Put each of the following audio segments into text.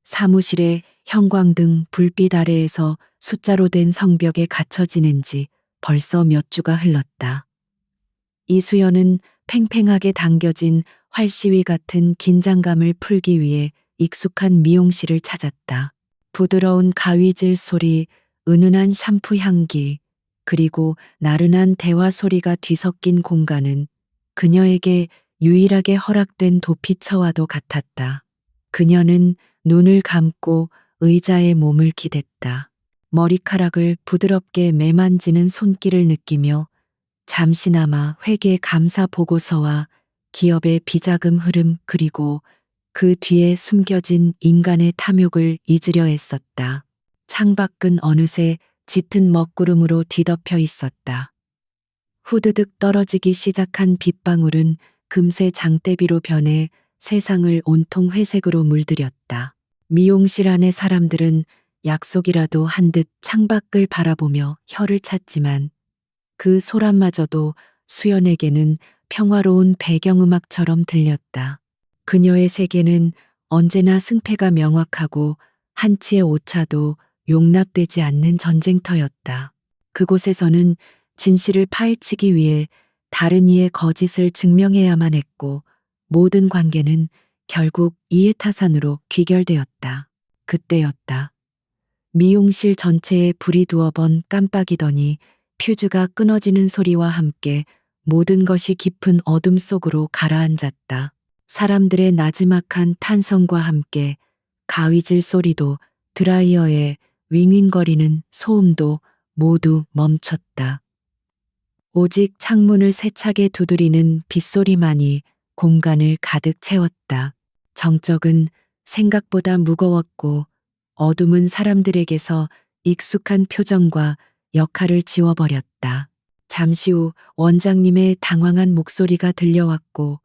사무실의 형광등 불빛 아래에서 숫자로 된 성벽에 갇혀 지낸 지 벌써 몇 주가 흘렀다. 이수연은 팽팽하게 당겨진 활시위 같은 긴장감을 풀기 위해 익숙한 미용실을 찾았다. 부드러운 가위질 소리, 은은한 샴푸 향기, 그리고 나른한 대화 소리가 뒤섞인 공간은 그녀에게 유일하게 허락된 도피처와도 같았다. 그녀는 눈을 감고 의자에 몸을 기댔다. 머리카락을 부드럽게 매만지는 손길을 느끼며 잠시나마 회계 감사 보고서와 기업의 비자금 흐름 그리고 그 뒤에 숨겨진 인간의 탐욕을 잊으려 했었다. 창밖은 어느새 짙은 먹구름으로 뒤덮여 있었다. 후드득 떨어지기 시작한 빗방울은 금세 장대비로 변해 세상을 온통 회색으로 물들였다. 미용실 안의 사람들은 약속이라도 한 듯 창밖을 바라보며 혀를 찼지만 그 소란마저도 수연에게는 평화로운 배경음악처럼 들렸다. 그녀의 세계는 언제나 승패가 명확하고 한치의 오차도 용납되지 않는 전쟁터였다. 그곳에서는 진실을 파헤치기 위해 다른 이의 거짓을 증명해야만 했고 모든 관계는 결국 이해타산으로 귀결되었다. 그때였다. 미용실 전체에 불이 두어 번 깜빡이더니 퓨즈가 끊어지는 소리와 함께 모든 것이 깊은 어둠 속으로 가라앉았다. 사람들의 나지막한 탄성과 함께 가위질 소리도 드라이어의 윙윙거리는 소음도 모두 멈췄다. 오직 창문을 세차게 두드리는 빗소리만이 공간을 가득 채웠다. 정적은 생각보다 무거웠고 어둠은 사람들에게서 익숙한 표정과 역할을 지워버렸다. 잠시 후 원장님의 당황한 목소리가 들려왔고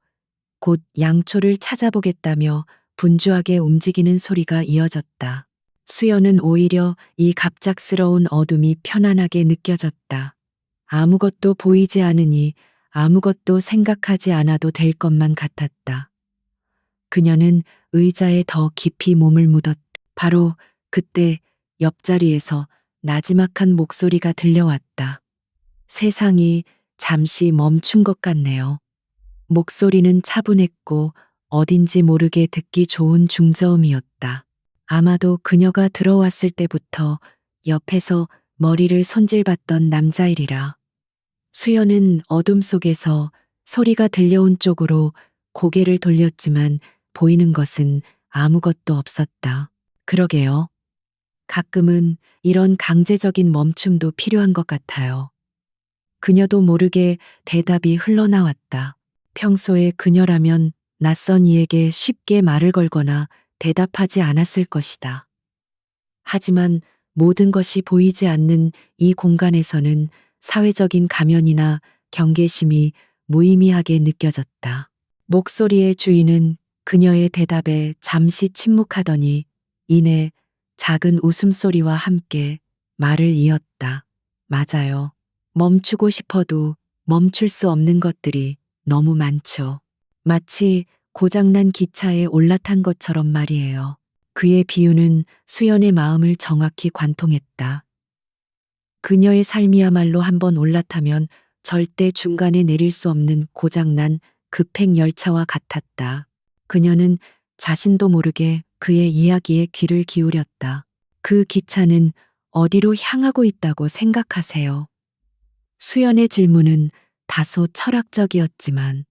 곧 양초를 찾아보겠다며 분주하게 움직이는 소리가 이어졌다. 수연은 오히려 이 갑작스러운 어둠이 편안하게 느껴졌다. 아무것도 보이지 않으니 아무것도 생각하지 않아도 될 것만 같았다. 그녀는 의자에 더 깊이 몸을 묻었다. 바로 그때 옆자리에서 나지막한 목소리가 들려왔다. 세상이 잠시 멈춘 것 같네요. 목소리는 차분했고 어딘지 모르게 듣기 좋은 중저음이었다. 아마도 그녀가 들어왔을 때부터 옆에서 머리를 손질받던 남자이리라. 수연은 어둠 속에서 소리가 들려온 쪽으로 고개를 돌렸지만 보이는 것은 아무것도 없었다. 그러게요. 가끔은 이런 강제적인 멈춤도 필요한 것 같아요. 그녀도 모르게 대답이 흘러나왔다. 평소에 그녀라면 낯선 이에게 쉽게 말을 걸거나 대답하지 않았을 것이다. 하지만 모든 것이 보이지 않는 이 공간에서는 사회적인 가면이나 경계심이 무의미하게 느껴졌다. 목소리의 주인은 그녀의 대답에 잠시 침묵하더니 이내 작은 웃음소리와 함께 말을 이었다. 맞아요. 멈추고 싶어도 멈출 수 없는 것들이 너무 많죠. 마치 고장난 기차에 올라탄 것처럼 말이에요. 그의 비유는 수연의 마음을 정확히 관통했다. 그녀의 삶이야말로 한번 올라타면 절대 중간에 내릴 수 없는 고장난 급행 열차와 같았다. 그녀는 자신도 모르게 그의 이야기에 귀를 기울였다. 그 기차는 어디로 향하고 있다고 생각하세요? 수연의 질문은 다소 철학적이었지만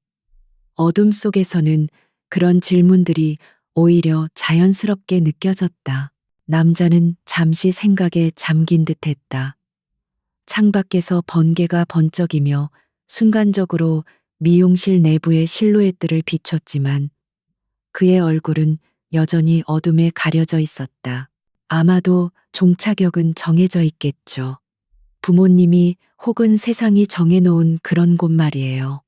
어둠 속에서는 그런 질문들이 오히려 자연스럽게 느껴졌다. 남자는 잠시 생각에 잠긴 듯 했다. 창밖에서 번개가 번쩍이며 순간적으로 미용실 내부의 실루엣들을 비췄지만 그의 얼굴은 여전히 어둠에 가려져 있었다. 아마도 종착역은 정해져 있겠죠. 부모님이 혹은 세상이 정해놓은 그런 곳 말이에요.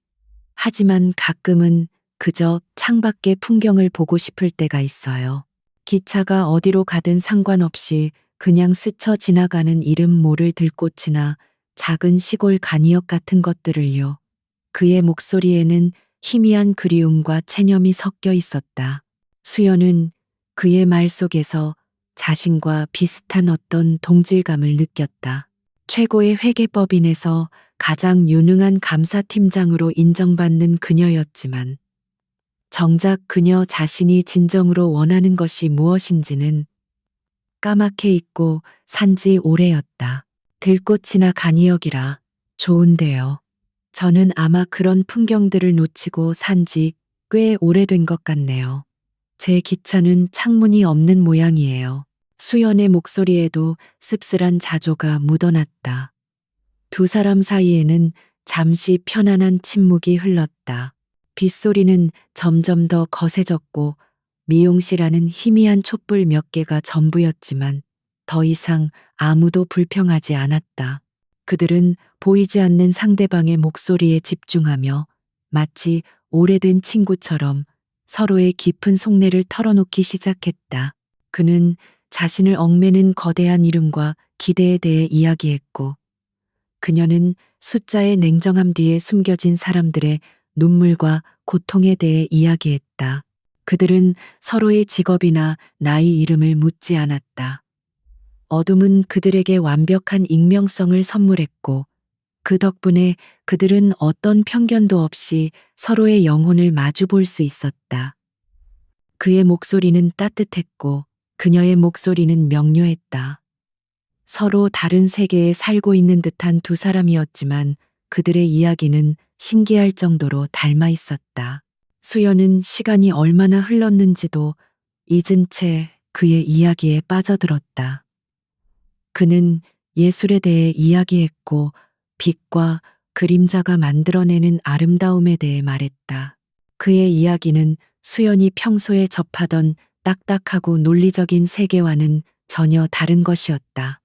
하지만 가끔은 그저 창밖의 풍경을 보고 싶을 때가 있어요. 기차가 어디로 가든 상관없이 그냥 스쳐 지나가는 이름 모를 들꽃이나 작은 시골 간이역 같은 것들을요. 그의 목소리에는 희미한 그리움과 체념이 섞여 있었다. 수연은 그의 말 속에서 자신과 비슷한 어떤 동질감을 느꼈다. 최고의 회계법인에서 가장 유능한 감사팀장으로 인정받는 그녀였지만 정작 그녀 자신이 진정으로 원하는 것이 무엇인지는 까맣게 잊고 산지 오래였다. 들꽃이나 간이역이라 좋은데요. 저는 아마 그런 풍경들을 놓치고 산지 꽤 오래된 것 같네요. 제 기차는 창문이 없는 모양이에요. 수연의 목소리에도 씁쓸한 자조가 묻어났다. 두 사람 사이에는 잠시 편안한 침묵이 흘렀다. 빗소리는 점점 더 거세졌고 미용실 안은 희미한 촛불 몇 개가 전부였지만 더 이상 아무도 불평하지 않았다. 그들은 보이지 않는 상대방의 목소리에 집중하며 마치 오래된 친구처럼 서로의 깊은 속내를 털어놓기 시작했다. 그는 자신을 얽매는 거대한 이름과 기대에 대해 이야기했고, 그녀는 숫자의 냉정함 뒤에 숨겨진 사람들의 눈물과 고통에 대해 이야기했다. 그들은 서로의 직업이나 나이 이름을 묻지 않았다. 어둠은 그들에게 완벽한 익명성을 선물했고, 그 덕분에 그들은 어떤 편견도 없이 서로의 영혼을 마주 볼 수 있었다. 그의 목소리는 따뜻했고, 그녀의 목소리는 명료했다. 서로 다른 세계에 살고 있는 듯한 두 사람이었지만 그들의 이야기는 신기할 정도로 닮아 있었다. 수연은 시간이 얼마나 흘렀는지도 잊은 채 그의 이야기에 빠져들었다. 그는 예술에 대해 이야기했고 빛과 그림자가 만들어내는 아름다움에 대해 말했다. 그의 이야기는 수연이 평소에 접하던 딱딱하고 논리적인 세계와는 전혀 다른 것이었다.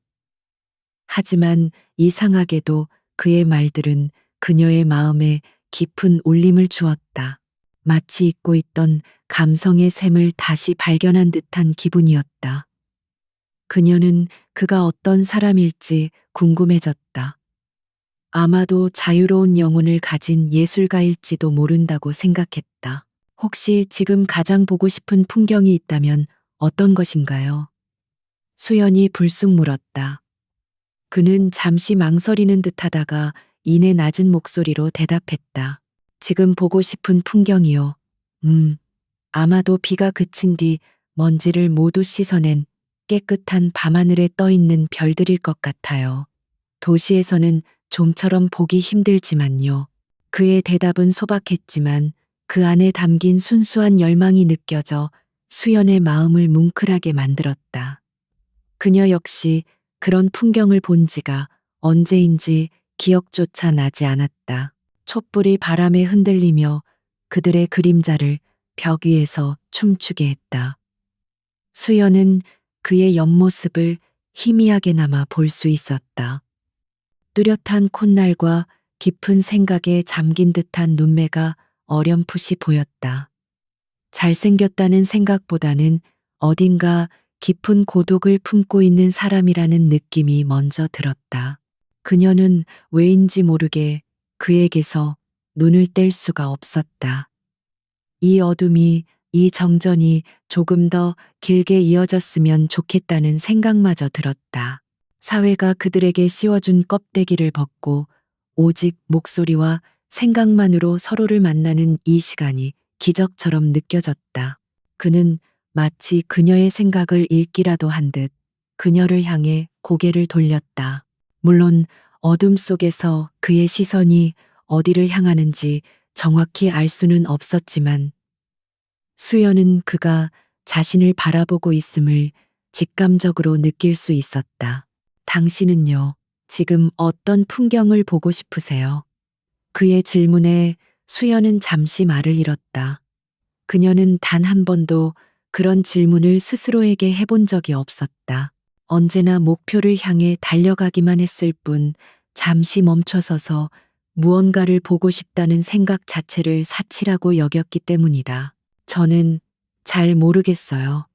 하지만 이상하게도 그의 말들은 그녀의 마음에 깊은 울림을 주었다. 마치 잊고 있던 감성의 샘을 다시 발견한 듯한 기분이었다. 그녀는 그가 어떤 사람일지 궁금해졌다. 아마도 자유로운 영혼을 가진 예술가일지도 모른다고 생각했다. 혹시 지금 가장 보고 싶은 풍경이 있다면 어떤 것인가요? 수연이 불쑥 물었다. 그는 잠시 망설이는 듯 하다가 이내 낮은 목소리로 대답했다. 지금 보고 싶은 풍경이요. 아마도 비가 그친 뒤 먼지를 모두 씻어낸 깨끗한 밤하늘에 떠 있는 별들일 것 같아요. 도시에서는 좀처럼 보기 힘들지만요. 그의 대답은 소박했지만 그 안에 담긴 순수한 열망이 느껴져 수연의 마음을 뭉클하게 만들었다. 그녀 역시 그런 풍경을 본 지가 언제인지 기억조차 나지 않았다. 촛불이 바람에 흔들리며 그들의 그림자를 벽 위에서 춤추게 했다. 수연은 그의 옆모습을 희미하게나마 볼 수 있었다. 뚜렷한 콧날과 깊은 생각에 잠긴 듯한 눈매가 어렴풋이 보였다. 잘생겼다는 생각보다는 어딘가 깊은 고독을 품고 있는 사람이라는 느낌이 먼저 들었다. 그녀는 왜인지 모르게 그에게서 눈을 뗄 수가 없었다. 이 어둠이, 이 정전이 조금 더 길게 이어졌으면 좋겠다는 생각마저 들었다. 사회가 그들에게 씌워준 껍데기를 벗고 오직 목소리와 생각만으로 서로를 만나는 이 시간이 기적처럼 느껴졌다. 그는 마치 그녀의 생각을 읽기라도 한 듯 그녀를 향해 고개를 돌렸다. 물론 어둠 속에서 그의 시선이 어디를 향하는지 정확히 알 수는 없었지만 수연은 그가 자신을 바라보고 있음을 직감적으로 느낄 수 있었다. 당신은요, 지금 어떤 풍경을 보고 싶으세요? 그의 질문에 수연은 잠시 말을 잃었다. 그녀는 단 한 번도 그런 질문을 스스로에게 해본 적이 없었다. 언제나 목표를 향해 달려가기만 했을 뿐 잠시 멈춰서서 무언가를 보고 싶다는 생각 자체를 사치라고 여겼기 때문이다. 저는 잘 모르겠어요.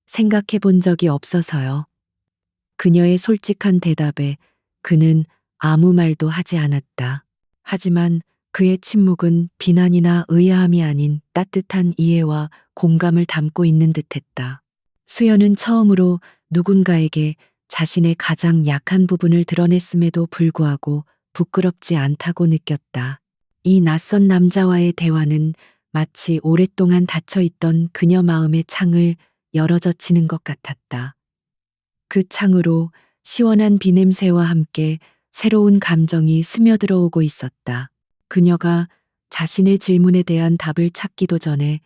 생각해 본 적이 없어서요. 그녀의 솔직한 대답에 그는 아무 말도 하지 않았다. 하지만 그의 침묵은 비난이나 의아함이 아닌 따뜻한 이해와 공감을 담고 있는 듯했다. 수연은 처음으로 누군가에게 자신의 가장 약한 부분을 드러냈음에도 불구하고 부끄럽지 않다고 느꼈다. 이 낯선 남자와의 대화는 마치 오랫동안 닫혀 있던 그녀 마음의 창을 열어젖히는 것 같았다. 그 창으로 시원한 비냄새와 함께 새로운 감정이 스며들어 오고 있었다. 그녀가 자신의 질문에 대한 답을 찾기도 전에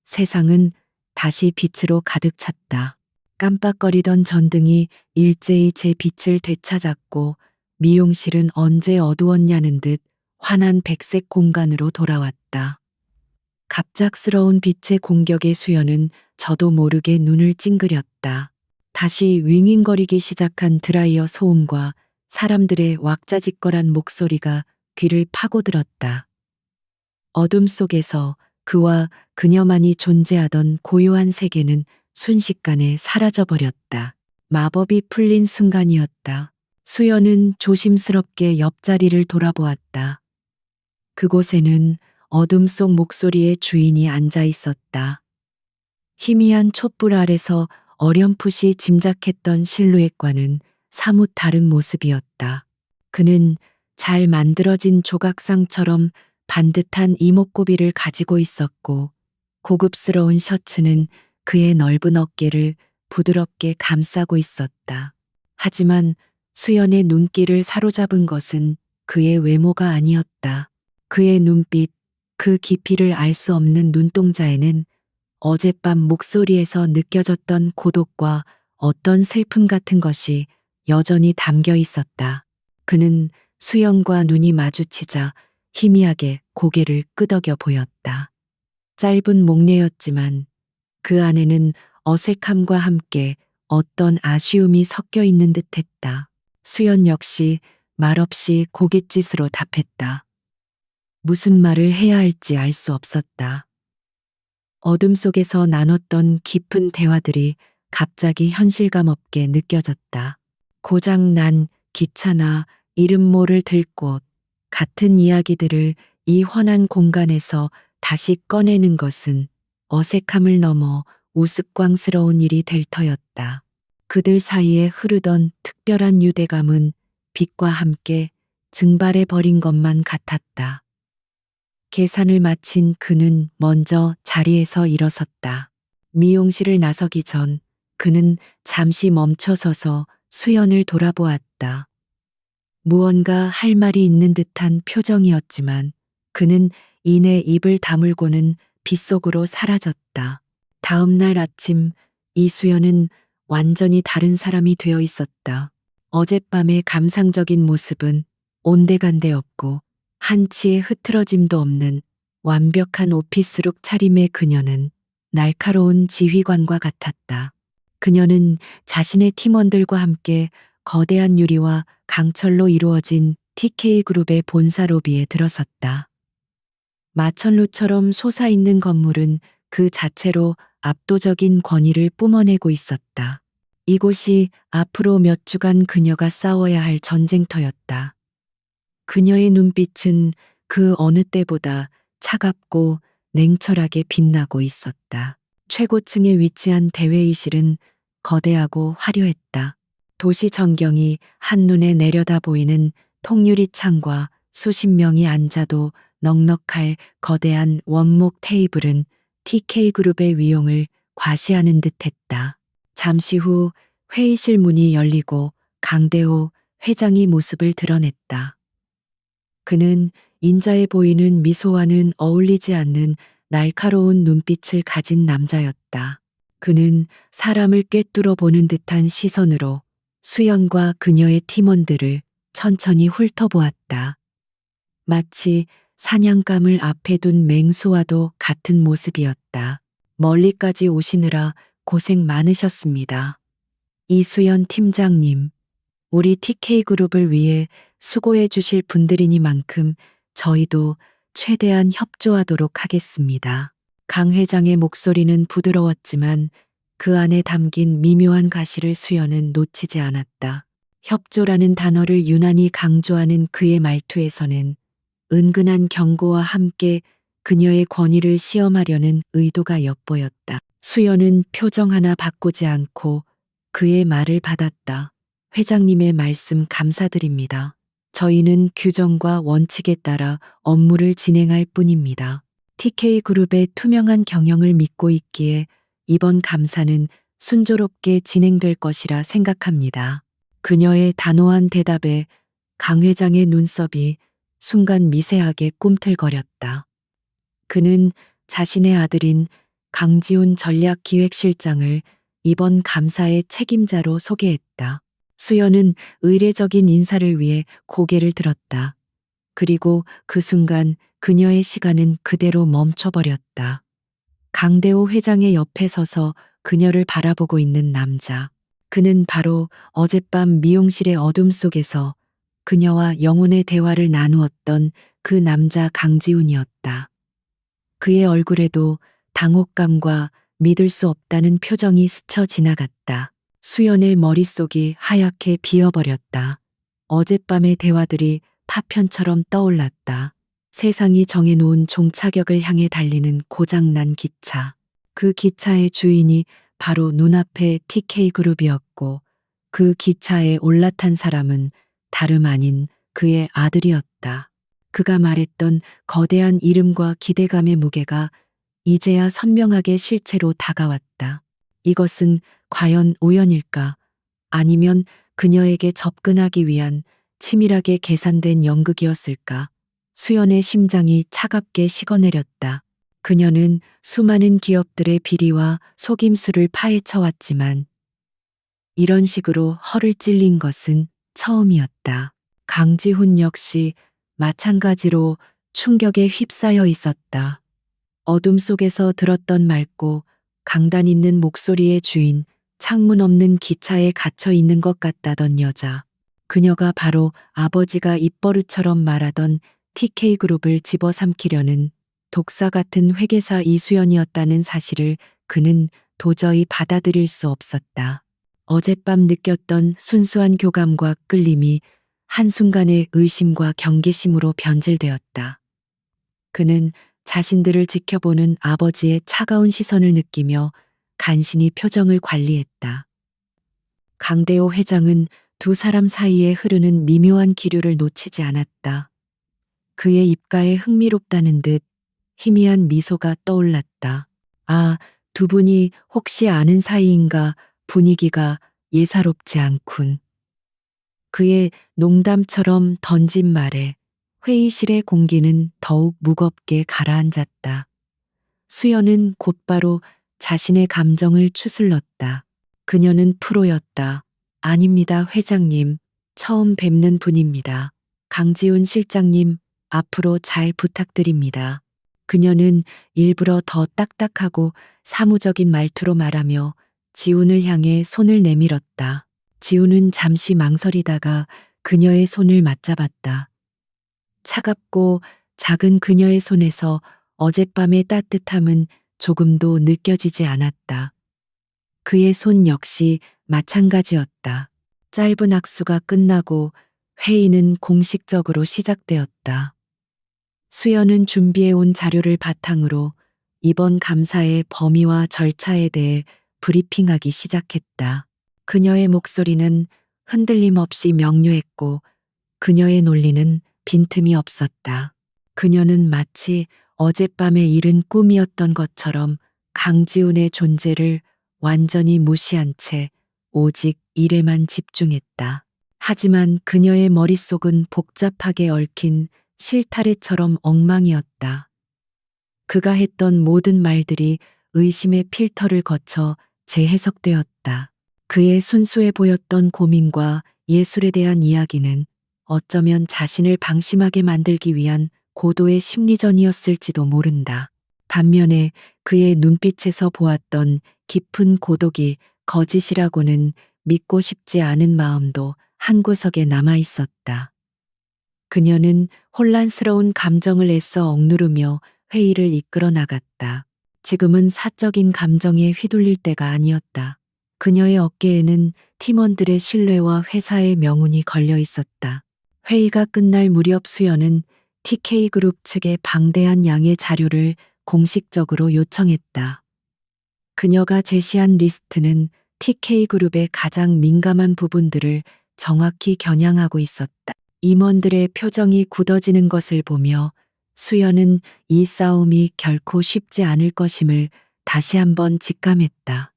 세상은 다시 빛으로 가득 찼다. 깜빡거리던 전등이 일제히 제 빛을 되찾았고 미용실은 언제 어두웠냐는 듯 환한 백색 공간으로 돌아왔다. 갑작스러운 빛의 공격에 수연은 저도 모르게 눈을 찡그렸다. 다시 윙윙거리기 시작한 드라이어 소음과 사람들의 왁자지껄한 목소리가 귀를 파고들었다. 어둠 속에서 그와 그녀만이 존재하던 고요한 세계는 순식간에 사라져버렸다. 마법이 풀린 순간이었다. 수연은 조심스럽게 옆자리를 돌아보았다. 그곳에는 어둠 속 목소리의 주인이 앉아 있었다. 희미한 촛불 아래서 어렴풋이 짐작했던 실루엣과는 사뭇 다른 모습이었다. 그는 잘 만들어진 조각상처럼 반듯한 이목구비를 가지고 있었고 고급스러운 셔츠는 그의 넓은 어깨를 부드럽게 감싸고 있었다. 하지만 수연의 눈길을 사로잡은 것은 그의 외모가 아니었다. 그의 눈빛, 그 깊이를 알 수 없는 눈동자에는 어젯밤 목소리에서 느껴졌던 고독과 어떤 슬픔 같은 것이 여전히 담겨 있었다. 그는 수연과 눈이 마주치자 희미하게 고개를 끄덕여 보였다. 짧은 목례였지만 그 안에는 어색함과 함께 어떤 아쉬움이 섞여 있는 듯했다. 수연 역시 말없이 고갯짓으로 답했다. 무슨 말을 해야 할지 알 수 없었다. 어둠 속에서 나눴던 깊은 대화들이 갑자기 현실감 없게 느껴졌다. 고장 난 기차나 이름 모를 들꽃 같은 이야기들을 이 환한 공간에서 다시 꺼내는 것은 어색함을 넘어 우스꽝스러운 일이 될 터였다. 그들 사이에 흐르던 특별한 유대감은 빛과 함께 증발해 버린 것만 같았다. 계산을 마친 그는 먼저 자리에서 일어섰다. 미용실을 나서기 전 그는 잠시 멈춰서서 수연을 돌아보았다. 무언가 할 말이 있는 듯한 표정이었지만 그는 이내 입을 다물고는 빗속으로 사라졌다. 다음 날 아침 이수연은 완전히 다른 사람이 되어 있었다. 어젯밤의 감상적인 모습은 온데간데 없고 한치의 흐트러짐도 없는 완벽한 오피스룩 차림의 그녀는 날카로운 지휘관과 같았다. 그녀는 자신의 팀원들과 함께 거대한 유리와 강철로 이루어진 TK그룹의 본사 로비에 들어섰다. 마천루처럼 솟아있는 건물은 그 자체로 압도적인 권위를 뿜어내고 있었다. 이곳이 앞으로 몇 주간 그녀가 싸워야 할 전쟁터였다. 그녀의 눈빛은 그 어느 때보다 차갑고 냉철하게 빛나고 있었다. 최고층에 위치한 대회의실은 거대하고 화려했다. 도시 전경이 한눈에 내려다 보이는 통유리 창과 수십 명이 앉아도 넉넉할 거대한 원목 테이블은 TK그룹의 위용을 과시하는 듯했다. 잠시 후 회의실 문이 열리고 강대호 회장이 모습을 드러냈다. 그는 인자해 보이는 미소와는 어울리지 않는 날카로운 눈빛을 가진 남자였다. 그는 사람을 꿰뚫어 보는 듯한 시선으로 수연과 그녀의 팀원들을 천천히 훑어보았다. 마치 사냥감을 앞에 둔 맹수와도 같은 모습이었다. 멀리까지 오시느라 고생 많으셨습니다. 이수연 팀장님, 우리 TK그룹을 위해 수고해 주실 분들이니만큼 저희도 최대한 협조하도록 하겠습니다. 강 회장의 목소리는 부드러웠지만 그 안에 담긴 미묘한 가시를 수연은 놓치지 않았다. 협조라는 단어를 유난히 강조하는 그의 말투에서는 은근한 경고와 함께 그녀의 권위를 시험하려는 의도가 엿보였다. 수연은 표정 하나 바꾸지 않고 그의 말을 받았다. 회장님의 말씀 감사드립니다. 저희는 규정과 원칙에 따라 업무를 진행할 뿐입니다. TK그룹의 투명한 경영을 믿고 있기에 이번 감사는 순조롭게 진행될 것이라 생각합니다. 그녀의 단호한 대답에 강 회장의 눈썹이 순간 미세하게 꿈틀거렸다. 그는 자신의 아들인 강지훈 전략기획실장을 이번 감사의 책임자로 소개했다. 수연은 의례적인 인사를 위해 고개를 들었다. 그리고 그 순간 그녀의 시간은 그대로 멈춰버렸다. 강대호 회장의 옆에 서서 그녀를 바라보고 있는 남자. 그는 바로 어젯밤 미용실의 어둠 속에서 그녀와 영혼의 대화를 나누었던 그 남자 강지훈이었다. 그의 얼굴에도 당혹감과 믿을 수 없다는 표정이 스쳐 지나갔다. 수연의 머릿속이 하얗게 비어버렸다. 어젯밤의 대화들이 파편처럼 떠올랐다. 세상이 정해놓은 종착역을 향해 달리는 고장난 기차. 그 기차의 주인이 바로 눈앞의 TK그룹이었고 그 기차에 올라탄 사람은 다름 아닌 그의 아들이었다. 그가 말했던 거대한 이름과 기대감의 무게가 이제야 선명하게 실체로 다가왔다. 이것은 과연 우연일까? 아니면 그녀에게 접근하기 위한 치밀하게 계산된 연극이었을까? 수연의 심장이 차갑게 식어내렸다. 그녀는 수많은 기업들의 비리와 속임수를 파헤쳐 왔지만 이런 식으로 허를 찔린 것은 처음이었다. 강지훈 역시 마찬가지로 충격에 휩싸여 있었다. 어둠 속에서 들었던 맑고 강단 있는 목소리의 주인, 창문 없는 기차에 갇혀 있는 것 같다던 여자. 그녀가 바로 아버지가 입버릇처럼 말하던 TK그룹을 집어삼키려는 독사 같은 회계사 이수연이었다는 사실을 그는 도저히 받아들일 수 없었다. 어젯밤 느꼈던 순수한 교감과 끌림이 한순간의 의심과 경계심으로 변질되었다. 그는 자신들을 지켜보는 아버지의 차가운 시선을 느끼며 간신히 표정을 관리했다. 강대호 회장은 두 사람 사이에 흐르는 미묘한 기류를 놓치지 않았다. 그의 입가에 흥미롭다는 듯 희미한 미소가 떠올랐다. 아, 두 분이 혹시 아는 사이인가? 분위기가 예사롭지 않군. 그의 농담처럼 던진 말에 회의실의 공기는 더욱 무겁게 가라앉았다. 수연은 곧바로 자신의 감정을 추슬렀다. 그녀는 프로였다. 아닙니다, 회장님. 처음 뵙는 분입니다. 강지훈 실장님, 앞으로 잘 부탁드립니다. 그녀는 일부러 더 딱딱하고 사무적인 말투로 말하며 지훈을 향해 손을 내밀었다. 지훈은 잠시 망설이다가 그녀의 손을 맞잡았다. 차갑고 작은 그녀의 손에서 어젯밤의 따뜻함은 조금도 느껴지지 않았다. 그의 손 역시 마찬가지였다. 짧은 악수가 끝나고 회의는 공식적으로 시작되었다. 수연은 준비해온 자료를 바탕으로 이번 감사의 범위와 절차에 대해 브리핑하기 시작했다. 그녀의 목소리는 흔들림 없이 명료했고 그녀의 논리는 빈틈이 없었다. 그녀는 마치 어젯밤의 일은 꿈이었던 것처럼 강지훈의 존재를 완전히 무시한 채 오직 일에만 집중했다. 하지만 그녀의 머릿속은 복잡하게 얽힌 실타래처럼 엉망이었다. 그가 했던 모든 말들이 의심의 필터를 거쳐 재해석되었다. 그의 순수해 보였던 고민과 예술에 대한 이야기는 어쩌면 자신을 방심하게 만들기 위한 고도의 심리전이었을지도 모른다. 반면에 그의 눈빛에서 보았던 깊은 고독이 거짓이라고는 믿고 싶지 않은 마음도 한구석에 남아 있었다. 그녀는 혼란스러운 감정을 애써 억누르며 회의를 이끌어 나갔다. 지금은 사적인 감정에 휘둘릴 때가 아니었다. 그녀의 어깨에는 팀원들의 신뢰와 회사의 명운이 걸려 있었다. 회의가 끝날 무렵 수연은 TK그룹 측에 방대한 양의 자료를 공식적으로 요청했다. 그녀가 제시한 리스트는 TK그룹의 가장 민감한 부분들을 정확히 겨냥하고 있었다. 임원들의 표정이 굳어지는 것을 보며 수연은 이 싸움이 결코 쉽지 않을 것임을 다시 한번 직감했다.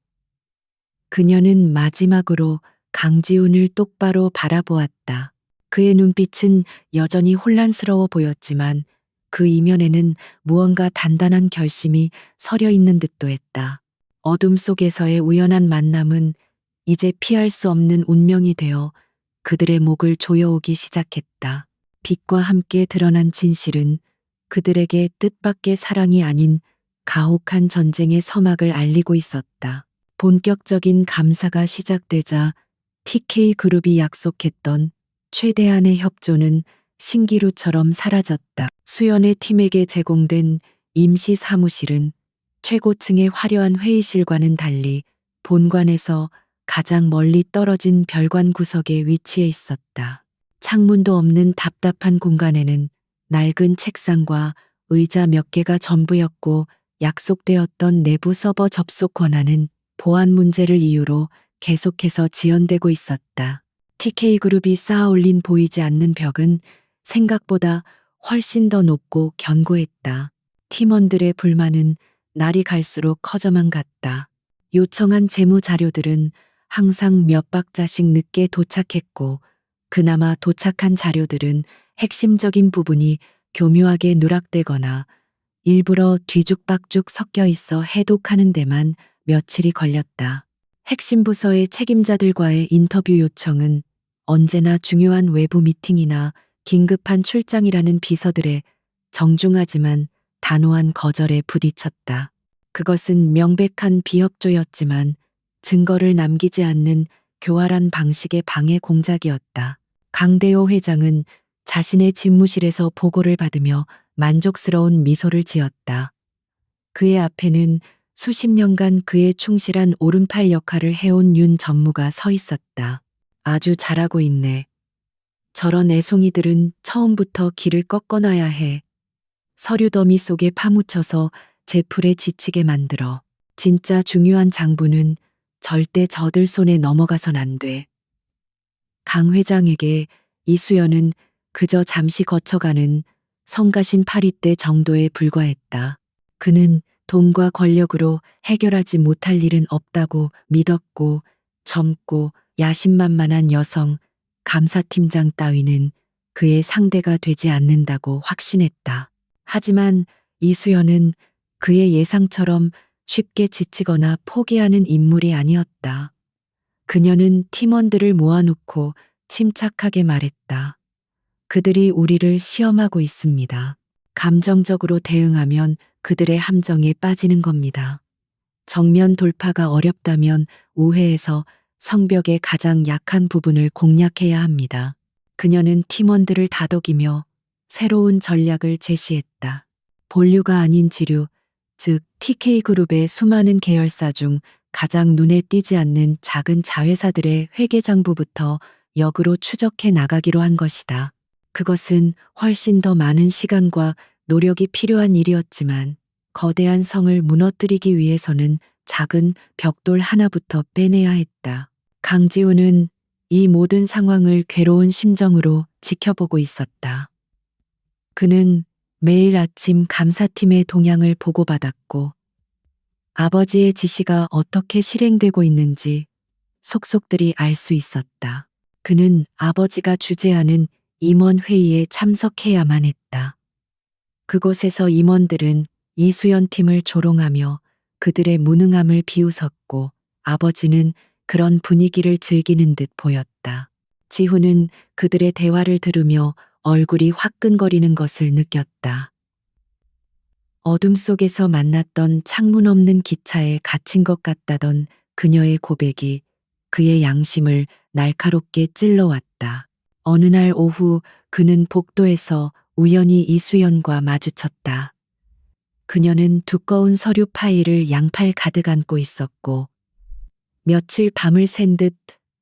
그녀는 마지막으로 강지훈을 똑바로 바라보았다. 그의 눈빛은 여전히 혼란스러워 보였지만 그 이면에는 무언가 단단한 결심이 서려 있는 듯도 했다. 어둠 속에서의 우연한 만남은 이제 피할 수 없는 운명이 되어 그들의 목을 조여오기 시작했다. 빛과 함께 드러난 진실은 그들에게 뜻밖의 사랑이 아닌 가혹한 전쟁의 서막을 알리고 있었다. 본격적인 감사가 시작되자 TK그룹이 약속했던 최대한의 협조는 신기루처럼 사라졌다. 수연의 팀에게 제공된 임시 사무실은 최고층의 화려한 회의실과는 달리 본관에서 가장 멀리 떨어진 별관 구석에 위치해 있었다. 창문도 없는 답답한 공간에는 낡은 책상과 의자 몇 개가 전부였고 약속되었던 내부 서버 접속 권한은 보안 문제를 이유로 계속해서 지연되고 있었다. TK그룹이 쌓아 올린 보이지 않는 벽은 생각보다 훨씬 더 높고 견고했다. 팀원들의 불만은 날이 갈수록 커져만 갔다. 요청한 재무 자료들은 항상 몇 박자씩 늦게 도착했고 그나마 도착한 자료들은 핵심적인 부분이 교묘하게 누락되거나 일부러 뒤죽박죽 섞여 있어 해독하는 데만 며칠이 걸렸다. 핵심 부서의 책임자들과의 인터뷰 요청은 언제나 중요한 외부 미팅이나 긴급한 출장이라는 비서들의 정중하지만 단호한 거절에 부딪혔다. 그것은 명백한 비협조였지만 증거를 남기지 않는 교활한 방식의 방해 공작이었다. 강대호 회장은 자신의 집무실에서 보고를 받으며 만족스러운 미소를 지었다. 그의 앞에는 수십 년간 그의 충실한 오른팔 역할을 해온 윤 전무가 서 있었다. 아주 잘하고 있네. 저런 애송이들은 처음부터 길을 꺾어놔야 해. 서류 더미 속에 파묻혀서 제풀에 지치게 만들어. 진짜 중요한 장부는 절대 저들 손에 넘어가선 안 돼. 강 회장에게 이수연은 그저 잠시 거쳐가는 성가신 파리떼 정도에 불과했다. 그는 돈과 권력으로 해결하지 못할 일은 없다고 믿었고 젊고 야심만만한 여성 감사팀장 따위는 그의 상대가 되지 않는다고 확신했다. 하지만 이수연은 그의 예상처럼 쉽게 지치거나 포기하는 인물이 아니었다. 그녀는 팀원들을 모아놓고 침착하게 말했다. 그들이 우리를 시험하고 있습니다. 감정적으로 대응하면 그들의 함정에 빠지는 겁니다. 정면 돌파가 어렵다면 우회해서 성벽의 가장 약한 부분을 공략해야 합니다. 그녀는 팀원들을 다독이며 새로운 전략을 제시했다. 본류가 아닌 지류, 즉 TK그룹의 수많은 계열사 중 가장 눈에 띄지 않는 작은 자회사들의 회계장부부터 역으로 추적해 나가기로 한 것이다. 그것은 훨씬 더 많은 시간과 노력이 필요한 일이었지만 거대한 성을 무너뜨리기 위해서는 작은 벽돌 하나부터 빼내야 했다. 강지훈은 이 모든 상황을 괴로운 심정으로 지켜보고 있었다. 그는 매일 아침 감사팀의 동향을 보고받았고 아버지의 지시가 어떻게 실행되고 있는지 속속들이 알 수 있었다. 그는 아버지가 주재하는 임원회의에 참석해야만 했다. 그곳에서 임원들은 이수연 팀을 조롱하며 그들의 무능함을 비웃었고 아버지는 그런 분위기를 즐기는 듯 보였다. 지훈은 그들의 대화를 들으며 얼굴이 화끈거리는 것을 느꼈다. 어둠 속에서 만났던 창문 없는 기차에 갇힌 것 같다던 그녀의 고백이 그의 양심을 날카롭게 찔러왔다. 어느 날 오후 그는 복도에서 우연히 이수연과 마주쳤다. 그녀는 두꺼운 서류 파일을 양팔 가득 안고 있었고 며칠 밤을 샌 듯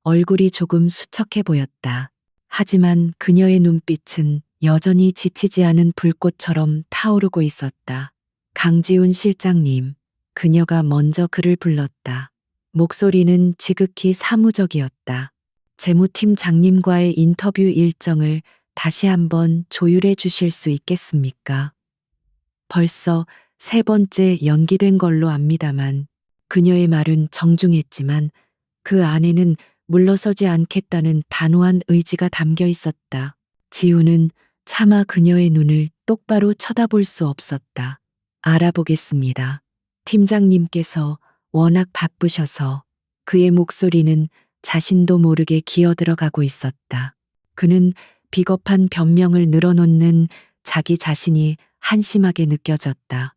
얼굴이 조금 수척해 보였다. 하지만 그녀의 눈빛은 여전히 지치지 않은 불꽃처럼 타오르고 있었다. 강지훈 실장님, 그녀가 먼저 그를 불렀다. 목소리는 지극히 사무적이었다. 재무팀장님과의 인터뷰 일정을 다시 한번 조율해 주실 수 있겠습니까? 벌써 세 번째 연기된 걸로 압니다만 그녀의 말은 정중했지만 그 안에는 물러서지 않겠다는 단호한 의지가 담겨 있었다. 지우는 차마 그녀의 눈을 똑바로 쳐다볼 수 없었다. 알아보겠습니다. 팀장님께서 워낙 바쁘셔서 그의 목소리는 자신도 모르게 기어들어가고 있었다. 그는 비겁한 변명을 늘어놓는 자기 자신이 한심하게 느껴졌다.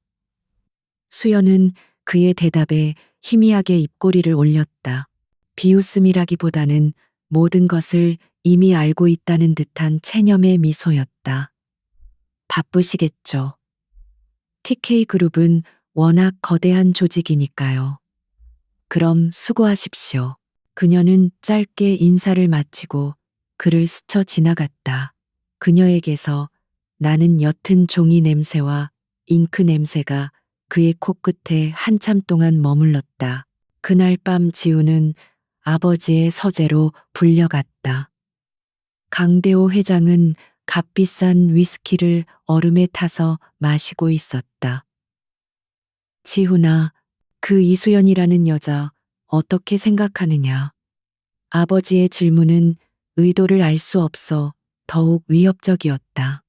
수연은 그의 대답에 희미하게 입꼬리를 올렸다. 비웃음이라기보다는 모든 것을 이미 알고 있다는 듯한 체념의 미소였다. 바쁘시겠죠. TK그룹은 워낙 거대한 조직이니까요. 그럼 수고하십시오. 그녀는 짧게 인사를 마치고 그를 스쳐 지나갔다. 그녀에게서 나는 옅은 종이 냄새와 잉크 냄새가 그의 코끝에 한참 동안 머물렀다. 그날 밤 지우는 아버지의 서재로 불려갔다. 강대호 회장은 값비싼 위스키를 얼음에 타서 마시고 있었다. 지훈아, 그 이수연이라는 여자 어떻게 생각하느냐? 아버지의 질문은 의도를 알 수 없어 더욱 위협적이었다.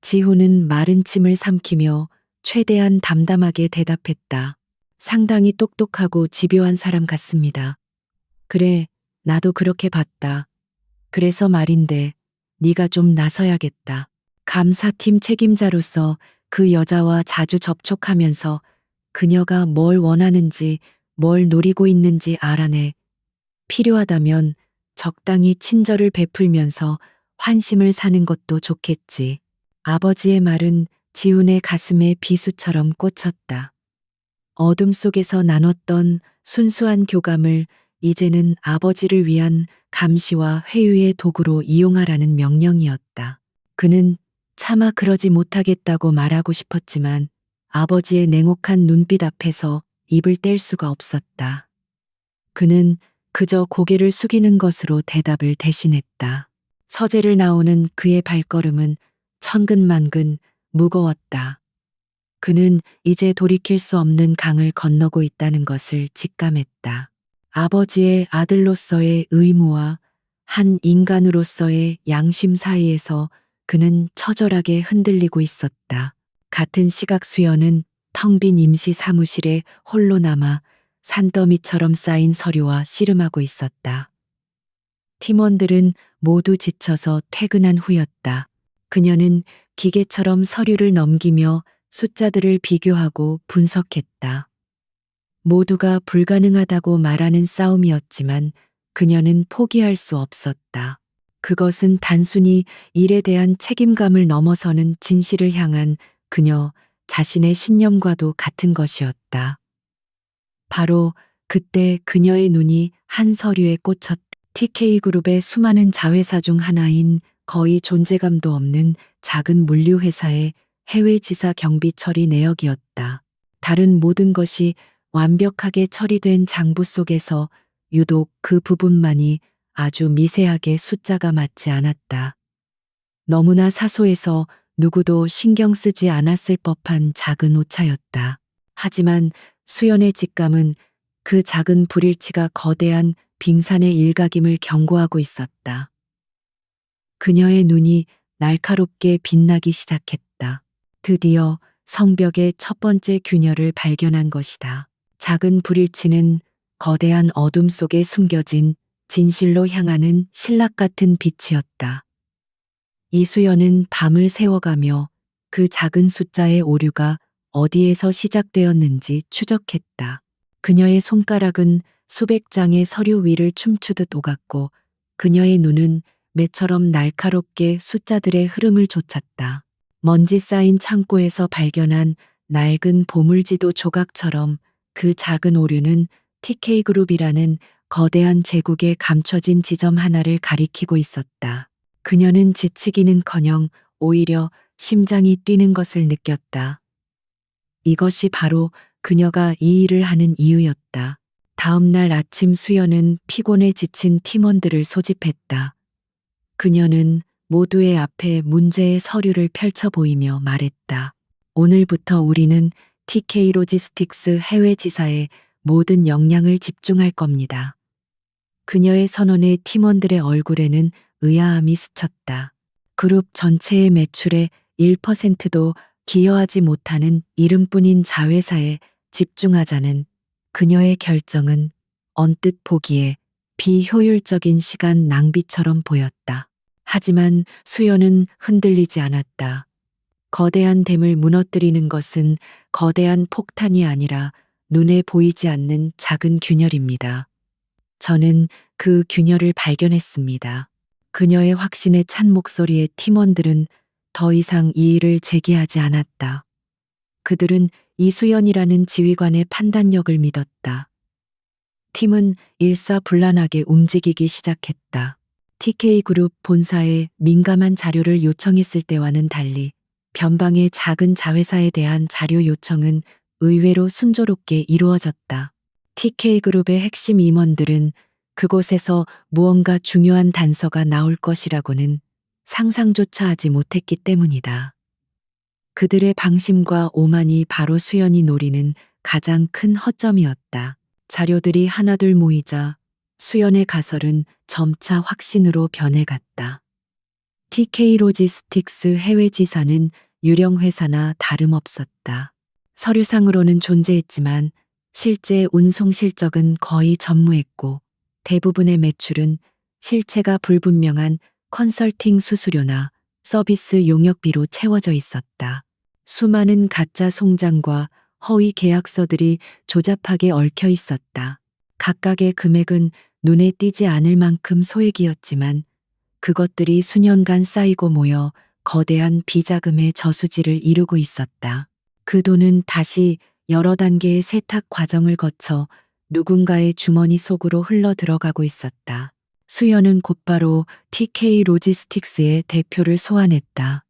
지훈은 마른 침을 삼키며 최대한 담담하게 대답했다. 상당히 똑똑하고 집요한 사람 같습니다. 그래, 나도 그렇게 봤다. 그래서 말인데 네가 좀 나서야겠다. 감사팀 책임자로서 그 여자와 자주 접촉하면서 그녀가 뭘 원하는지 뭘 노리고 있는지 알아내. 필요하다면 적당히 친절을 베풀면서 환심을 사는 것도 좋겠지. 아버지의 말은 지훈의 가슴에 비수처럼 꽂혔다. 어둠 속에서 나눴던 순수한 교감을 이제는 아버지를 위한 감시와 회유의 도구로 이용하라는 명령이었다. 그는 차마 그러지 못하겠다고 말하고 싶었지만 아버지의 냉혹한 눈빛 앞에서 입을 뗄 수가 없었다. 그는 그저 고개를 숙이는 것으로 대답을 대신했다. 서재를 나오는 그의 발걸음은 천근만근 무거웠다. 그는 이제 돌이킬 수 없는 강을 건너고 있다는 것을 직감했다. 아버지의 아들로서의 의무와 한 인간으로서의 양심 사이에서 그는 처절하게 흔들리고 있었다. 같은 시각 수연은 텅 빈 임시 사무실에 홀로 남아 산더미처럼 쌓인 서류와 씨름하고 있었다. 팀원들은 모두 지쳐서 퇴근한 후였다. 그녀는 기계처럼 서류를 넘기며 숫자들을 비교하고 분석했다. 모두가 불가능하다고 말하는 싸움이었지만 그녀는 포기할 수 없었다. 그것은 단순히 일에 대한 책임감을 넘어서는 진실을 향한 그녀 자신의 신념과도 같은 것이었다. 바로 그때 그녀의 눈이 한 서류에 꽂혔다. TK그룹의 수많은 자회사 중 하나인 거의 존재감도 없는 작은 물류회사의 해외 지사 경비 처리 내역이었다. 다른 모든 것이 완벽하게 처리된 장부 속에서 유독 그 부분만이 아주 미세하게 숫자가 맞지 않았다. 너무나 사소해서 누구도 신경 쓰지 않았을 법한 작은 오차였다. 하지만 수연의 직감은 그 작은 불일치가 거대한 빙산의 일각임을 경고하고 있었다. 그녀의 눈이 날카롭게 빛나기 시작했다. 드디어 성벽의 첫 번째 균열을 발견한 것이다. 작은 불일치는 거대한 어둠 속에 숨겨진 진실로 향하는 신락 같은 빛이었다. 이수연은 밤을 새워가며 그 작은 숫자의 오류가 어디에서 시작되었는지 추적했다. 그녀의 손가락은 수백 장의 서류 위를 춤추듯 오갔고 그녀의 눈은 매처럼 날카롭게 숫자들의 흐름을 좇았다. 먼지 쌓인 창고에서 발견한 낡은 보물지도 조각처럼 그 작은 오류는 TK그룹이라는 거대한 제국에 감춰진 지점 하나를 가리키고 있었다. 그녀는 지치기는커녕 오히려 심장이 뛰는 것을 느꼈다. 이것이 바로 그녀가 이 일을 하는 이유였다. 다음 날 아침 수연은 피곤에 지친 팀원들을 소집했다. 그녀는 모두의 앞에 문제의 서류를 펼쳐 보이며 말했다. 오늘부터 우리는 TK 로지스틱스 해외 지사에 모든 역량을 집중할 겁니다. 그녀의 선언에 팀원들의 얼굴에는 의아함이 스쳤다. 그룹 전체의 매출의 1%도 기여하지 못하는 이름뿐인 자회사에 집중하자는 그녀의 결정은 언뜻 보기에 비효율적인 시간 낭비처럼 보였다. 하지만 수연은 흔들리지 않았다. 거대한 댐을 무너뜨리는 것은 거대한 폭탄이 아니라 눈에 보이지 않는 작은 균열입니다. 저는 그 균열을 발견했습니다. 그녀의 확신에 찬 목소리의 팀원들은 더 이상 이 일을 제기하지 않았다. 그들은 이수연이라는 지휘관의 판단력을 믿었다. 팀은 일사불란하게 움직이기 시작했다. TK그룹 본사에 민감한 자료를 요청했을 때와는 달리 변방의 작은 자회사에 대한 자료 요청은 의외로 순조롭게 이루어졌다. TK그룹의 핵심 임원들은 그곳에서 무언가 중요한 단서가 나올 것이라고는 상상조차 하지 못했기 때문이다. 그들의 방심과 오만이 바로 수연이 노리는 가장 큰 허점이었다. 자료들이 하나둘 모이자 수연의 가설은 점차 확신으로 변해갔다. TK 로지스틱스 해외 지사는 유령 회사나 다름없었다. 서류상으로는 존재했지만 실제 운송 실적은 거의 전무했고 대부분의 매출은 실체가 불분명한 컨설팅 수수료나 서비스 용역비로 채워져 있었다. 수많은 가짜 송장과 허위 계약서들이 조잡하게 얽혀 있었다. 각각의 금액은 눈에 띄지 않을 만큼 소액이었지만 그것들이 수년간 쌓이고 모여 거대한 비자금의 저수지를 이루고 있었다. 그 돈은 다시 여러 단계의 세탁 과정을 거쳐 누군가의 주머니 속으로 흘러 들어가고 있었다. 수연은 곧바로 TK 로지스틱스의 대표를 소환했다.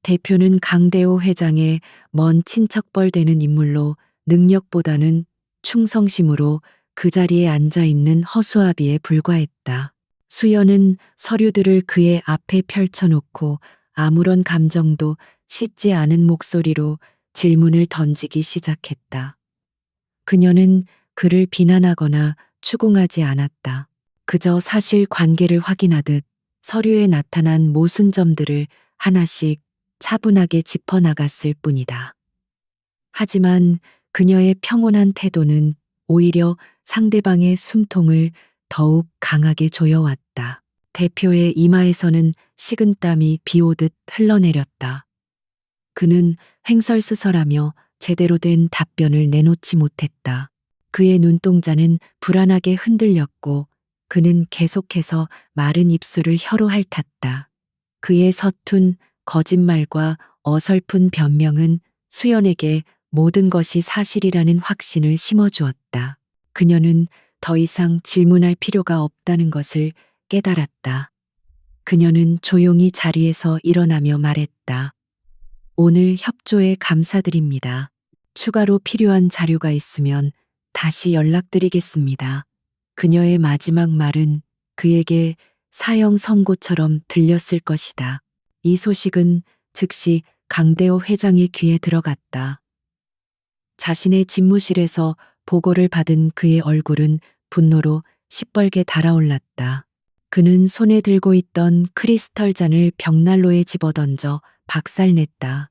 대표는 강대호 회장의 먼 친척뻘 되는 인물로 능력보다는 충성심으로 그 자리에 앉아 있는 허수아비에 불과했다. 수연은 서류들을 그의 앞에 펼쳐놓고 아무런 감정도 씻지 않은 목소리로 질문을 던지기 시작했다. 그녀는 그를 비난하거나 추궁하지 않았다. 그저 사실 관계를 확인하듯 서류에 나타난 모순점들을 하나씩 차분하게 짚어나갔을 뿐이다. 하지만 그녀의 평온한 태도는 오히려 상대방의 숨통을 더욱 강하게 조여왔다. 대표의 이마에서는 식은땀이 비오듯 흘러내렸다. 그는 횡설수설하며 제대로 된 답변을 내놓지 못했다. 그의 눈동자는 불안하게 흔들렸고 그는 계속해서 마른 입술을 혀로 핥았다. 그의 서툰 거짓말과 어설픈 변명은 수연에게 모든 것이 사실이라는 확신을 심어주었다. 그녀는 더 이상 질문할 필요가 없다는 것을 깨달았다. 그녀는 조용히 자리에서 일어나며 말했다. 오늘 협조에 감사드립니다. 추가로 필요한 자료가 있으면 다시 연락드리겠습니다. 그녀의 마지막 말은 그에게 사형 선고처럼 들렸을 것이다. 이 소식은 즉시 강대호 회장의 귀에 들어갔다. 자신의 집무실에서 보고를 받은 그의 얼굴은 분노로 시뻘게 달아올랐다. 그는 손에 들고 있던 크리스털 잔을 벽난로에 집어던져 박살냈다.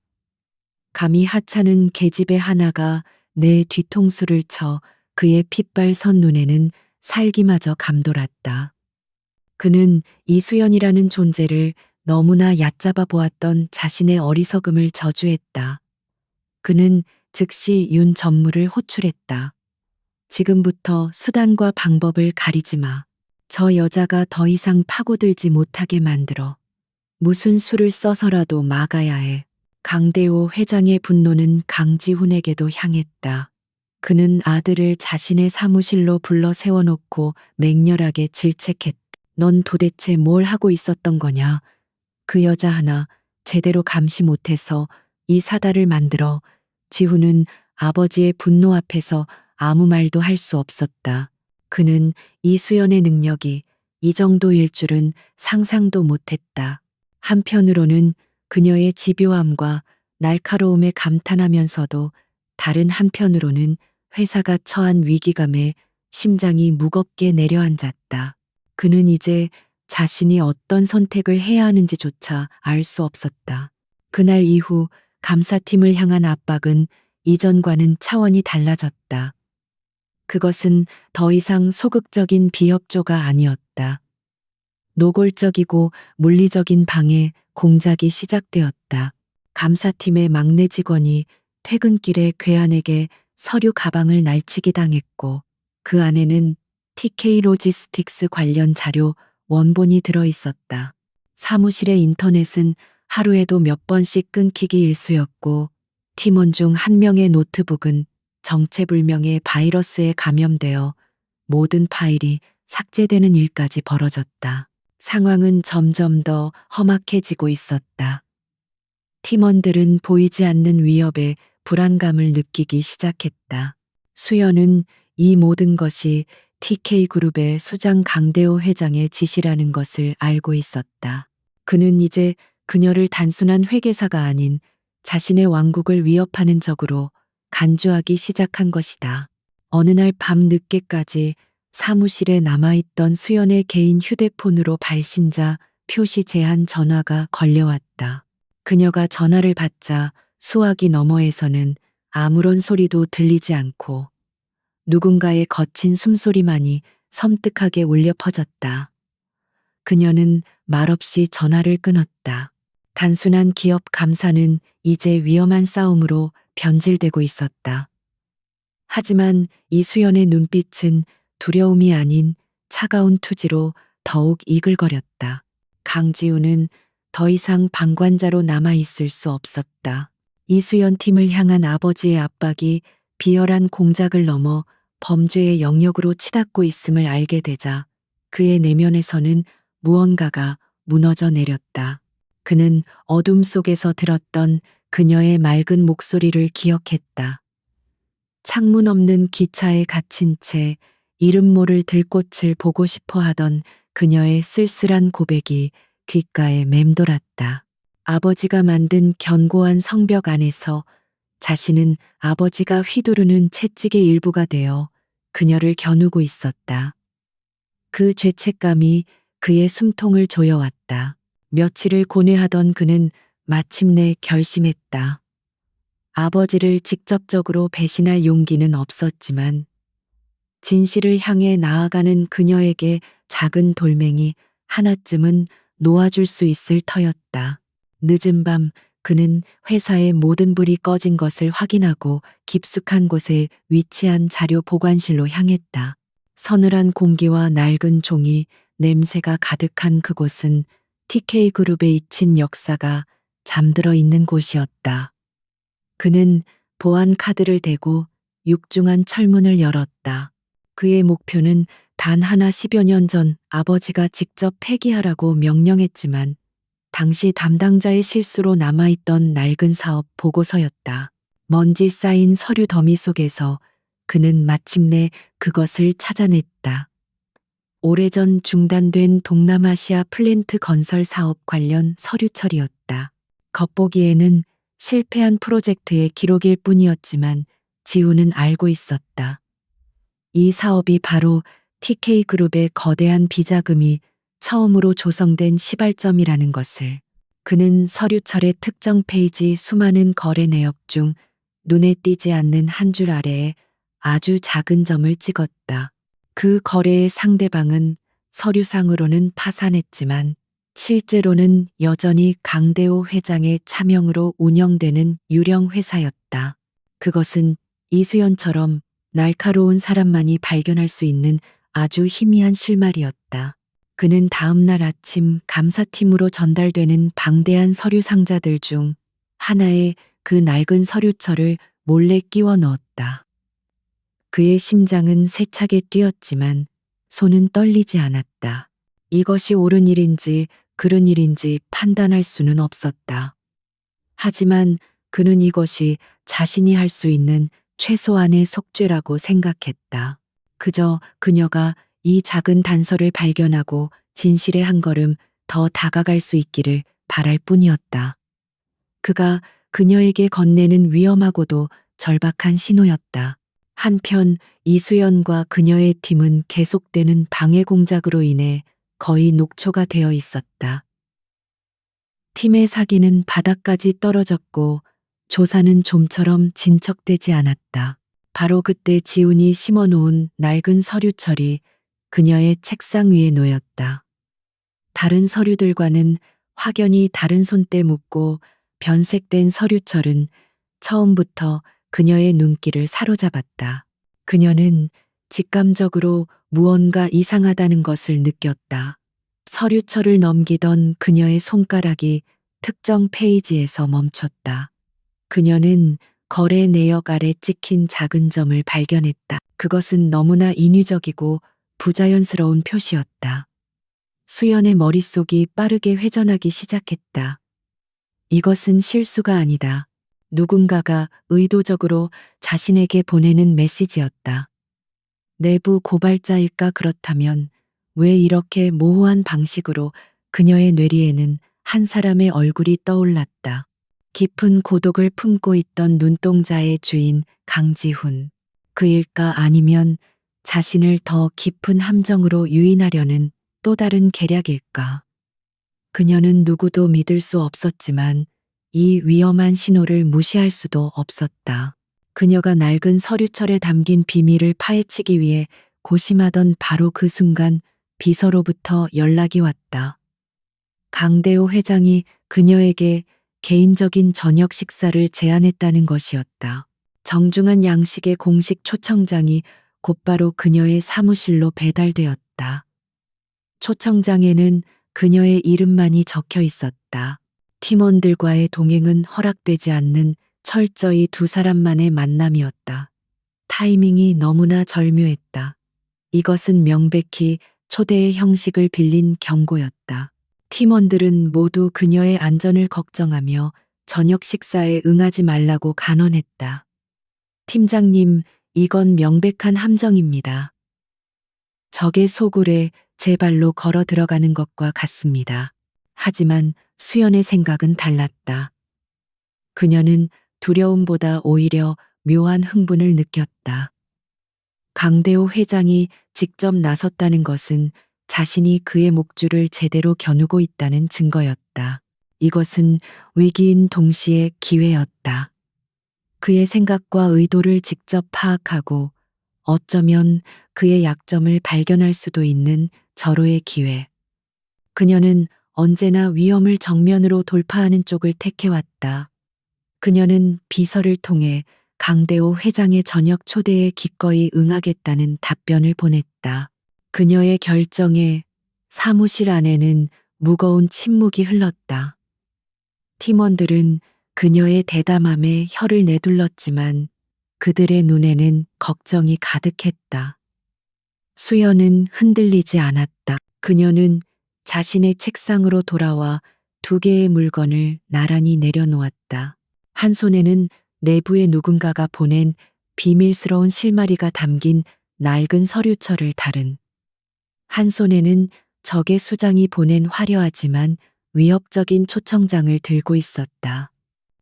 감히 하찮은 계집애 하나가 내 뒤통수를 쳐 그의 핏발 선 눈에는 살기마저 감돌았다. 그는 이수연이라는 존재를 너무나 얕잡아 보았던 자신의 어리석음을 저주했다. 그는 즉시 윤 전무를 호출했다. 지금부터 수단과 방법을 가리지 마. 저 여자가 더 이상 파고들지 못하게 만들어. 무슨 수를 써서라도 막아야 해. 강대호 회장의 분노는 강지훈에게도 향했다. 그는 아들을 자신의 사무실로 불러 세워놓고 맹렬하게 질책했다. 넌 도대체 뭘 하고 있었던 거냐? 그 여자 하나 제대로 감시 못해서 이 사달을 만들어. 지훈은 아버지의 분노 앞에서 아무 말도 할 수 없었다. 그는 이수연의 능력이 이 정도일 줄은 상상도 못했다. 한편으로는 그녀의 집요함과 날카로움에 감탄하면서도 다른 한편으로는 회사가 처한 위기감에 심장이 무겁게 내려앉았다. 그는 이제 자신이 어떤 선택을 해야 하는지조차 알 수 없었다. 그날 이후 감사팀을 향한 압박은 이전과는 차원이 달라졌다. 그것은 더 이상 소극적인 비협조가 아니었다. 노골적이고 물리적인 방해, 공작이 시작되었다. 감사팀의 막내 직원이 퇴근길에 괴한에게 서류 가방을 날치기 당했고 그 안에는 TK 로지스틱스 관련 자료 원본이 들어 있었다. 사무실의 인터넷은 하루에도 몇 번씩 끊기기 일쑤였고 팀원 중 한 명의 노트북은 정체불명의 바이러스에 감염되어 모든 파일이 삭제되는 일까지 벌어졌다. 상황은 점점 더 험악해지고 있었다. 팀원들은 보이지 않는 위협에 불안감을 느끼기 시작했다. 수연은 이 모든 것이 TK그룹의 수장 강대호 회장의 지시라는 것을 알고 있었다. 그는 이제 그녀를 단순한 회계사가 아닌 자신의 왕국을 위협하는 적으로 간주하기 시작한 것이다. 어느 날 밤 늦게까지 사무실에 남아있던 수연의 개인 휴대폰으로 발신자 표시 제한 전화가 걸려왔다. 그녀가 전화를 받자 수화기 너머에서는 아무런 소리도 들리지 않고 누군가의 거친 숨소리만이 섬뜩하게 울려 퍼졌다. 그녀는 말없이 전화를 끊었다. 단순한 기업 감사는 이제 위험한 싸움으로 변질되고 있었다. 하지만 이수연의 눈빛은 두려움이 아닌 차가운 투지로 더욱 이글거렸다. 강지우는 더 이상 방관자로 남아있을 수 없었다. 이수연 팀을 향한 아버지의 압박이 비열한 공작을 넘어 범죄의 영역으로 치닫고 있음을 알게 되자 그의 내면에서는 무언가가 무너져 내렸다. 그는 어둠 속에서 들었던 그녀의 맑은 목소리를 기억했다. 창문 없는 기차에 갇힌 채 이름 모를 들꽃을 보고 싶어 하던 그녀의 쓸쓸한 고백이 귓가에 맴돌았다. 아버지가 만든 견고한 성벽 안에서 자신은 아버지가 휘두르는 채찍의 일부가 되어 그녀를 겨누고 있었다. 그 죄책감이 그의 숨통을 조여왔다. 며칠을 고뇌하던 그는 마침내 결심했다. 아버지를 직접적으로 배신할 용기는 없었지만 진실을 향해 나아가는 그녀에게 작은 돌멩이 하나쯤은 놓아줄 수 있을 터였다. 늦은 밤 그는 회사의 모든 불이 꺼진 것을 확인하고 깊숙한 곳에 위치한 자료 보관실로 향했다. 서늘한 공기와 낡은 종이, 냄새가 가득한 그곳은 TK그룹의 잊힌 역사가 잠들어 있는 곳이었다. 그는 보안 카드를 대고 육중한 철문을 열었다. 그의 목표는 단 하나 10여 년 전 아버지가 직접 폐기하라고 명령했지만 당시 담당자의 실수로 남아있던 낡은 사업 보고서였다. 먼지 쌓인 서류 더미 속에서 그는 마침내 그것을 찾아냈다. 오래전 중단된 동남아시아 플랜트 건설 사업 관련 서류 처리였다. 겉보기에는 실패한 프로젝트의 기록일 뿐이었지만 지우는 알고 있었다. 이 사업이 바로 TK그룹의 거대한 비자금이 처음으로 조성된 시발점이라는 것을. 그는 서류철의 특정 페이지 수많은 거래 내역 중 눈에 띄지 않는 한 줄 아래에 아주 작은 점을 찍었다. 그 거래의 상대방은 서류상으로는 파산했지만 실제로는 여전히 강대호 회장의 차명으로 운영되는 유령 회사였다. 그것은 이수연처럼 날카로운 사람만이 발견할 수 있는 아주 희미한 실마리였다. 그는 다음 날 아침 감사팀으로 전달되는 방대한 서류 상자들 중 하나에 그 낡은 서류철을 몰래 끼워 넣었다. 그의 심장은 세차게 뛰었지만 손은 떨리지 않았다. 이것이 옳은 일인지 그른 일인지 판단할 수는 없었다. 하지만 그는 이것이 자신이 할 수 있는 최소한의 속죄라고 생각했다. 그저 그녀가 이 작은 단서를 발견하고 진실에 한 걸음 더 다가갈 수 있기를 바랄 뿐이었다. 그가 그녀에게 건네는 위험하고도 절박한 신호였다. 한편 이수연과 그녀의 팀은 계속되는 방해 공작으로 인해 거의 녹초가 되어 있었다. 팀의 사기는 바닥까지 떨어졌고 조사는 좀처럼 진척되지 않았다. 바로 그때 지훈이 심어놓은 낡은 서류철이 그녀의 책상 위에 놓였다. 다른 서류들과는 확연히 다른 손때 묻고 변색된 서류철은 처음부터 그녀의 눈길을 사로잡았다. 그녀는 직감적으로 무언가 이상하다는 것을 느꼈다. 서류철을 넘기던 그녀의 손가락이 특정 페이지에서 멈췄다. 그녀는 거래 내역 아래 찍힌 작은 점을 발견했다. 그것은 너무나 인위적이고 부자연스러운 표시였다. 수연의 머릿속이 빠르게 회전하기 시작했다. 이것은 실수가 아니다. 누군가가 의도적으로 자신에게 보내는 메시지였다. 내부 고발자일까? 그렇다면 왜 이렇게 모호한 방식으로 그녀의 뇌리에는 한 사람의 얼굴이 떠올랐다. 깊은 고독을 품고 있던 눈동자의 주인 강지훈. 그일까? 아니면 자신을 더 깊은 함정으로 유인하려는 또 다른 계략일까? 그녀는 누구도 믿을 수 없었지만 이 위험한 신호를 무시할 수도 없었다. 그녀가 낡은 서류철에 담긴 비밀을 파헤치기 위해 고심하던 바로 그 순간 비서로부터 연락이 왔다. 강대호 회장이 그녀에게 개인적인 저녁 식사를 제안했다는 것이었다. 정중한 양식의 공식 초청장이 곧바로 그녀의 사무실로 배달되었다. 초청장에는 그녀의 이름만이 적혀 있었다. 팀원들과의 동행은 허락되지 않는 철저히 두 사람만의 만남이었다. 타이밍이 너무나 절묘했다. 이것은 명백히 초대의 형식을 빌린 경고였다. 팀원들은 모두 그녀의 안전을 걱정하며 저녁 식사에 응하지 말라고 간언했다. 팀장님, 이건 명백한 함정입니다. 적의 소굴에 제 발로 걸어 들어가는 것과 같습니다. 하지만 수연의 생각은 달랐다. 그녀는 두려움보다 오히려 묘한 흥분을 느꼈다. 강대호 회장이 직접 나섰다는 것은 자신이 그의 목줄을 제대로 겨누고 있다는 증거였다. 이것은 위기인 동시에 기회였다. 그의 생각과 의도를 직접 파악하고 어쩌면 그의 약점을 발견할 수도 있는 절호의 기회. 그녀는 언제나 위험을 정면으로 돌파하는 쪽을 택해왔다. 그녀는 비서를 통해 강대호 회장의 저녁 초대에 기꺼이 응하겠다는 답변을 보냈다. 그녀의 결정에 사무실 안에는 무거운 침묵이 흘렀다. 팀원들은 그녀의 대담함에 혀를 내둘렀지만 그들의 눈에는 걱정이 가득했다. 수연은 흔들리지 않았다. 그녀는 자신의 책상으로 돌아와 두 개의 물건을 나란히 내려놓았다. 한 손에는 내부에 누군가가 보낸 비밀스러운 실마리가 담긴 낡은 서류철을 다른, 한 손에는 적의 수장이 보낸 화려하지만 위협적인 초청장을 들고 있었다.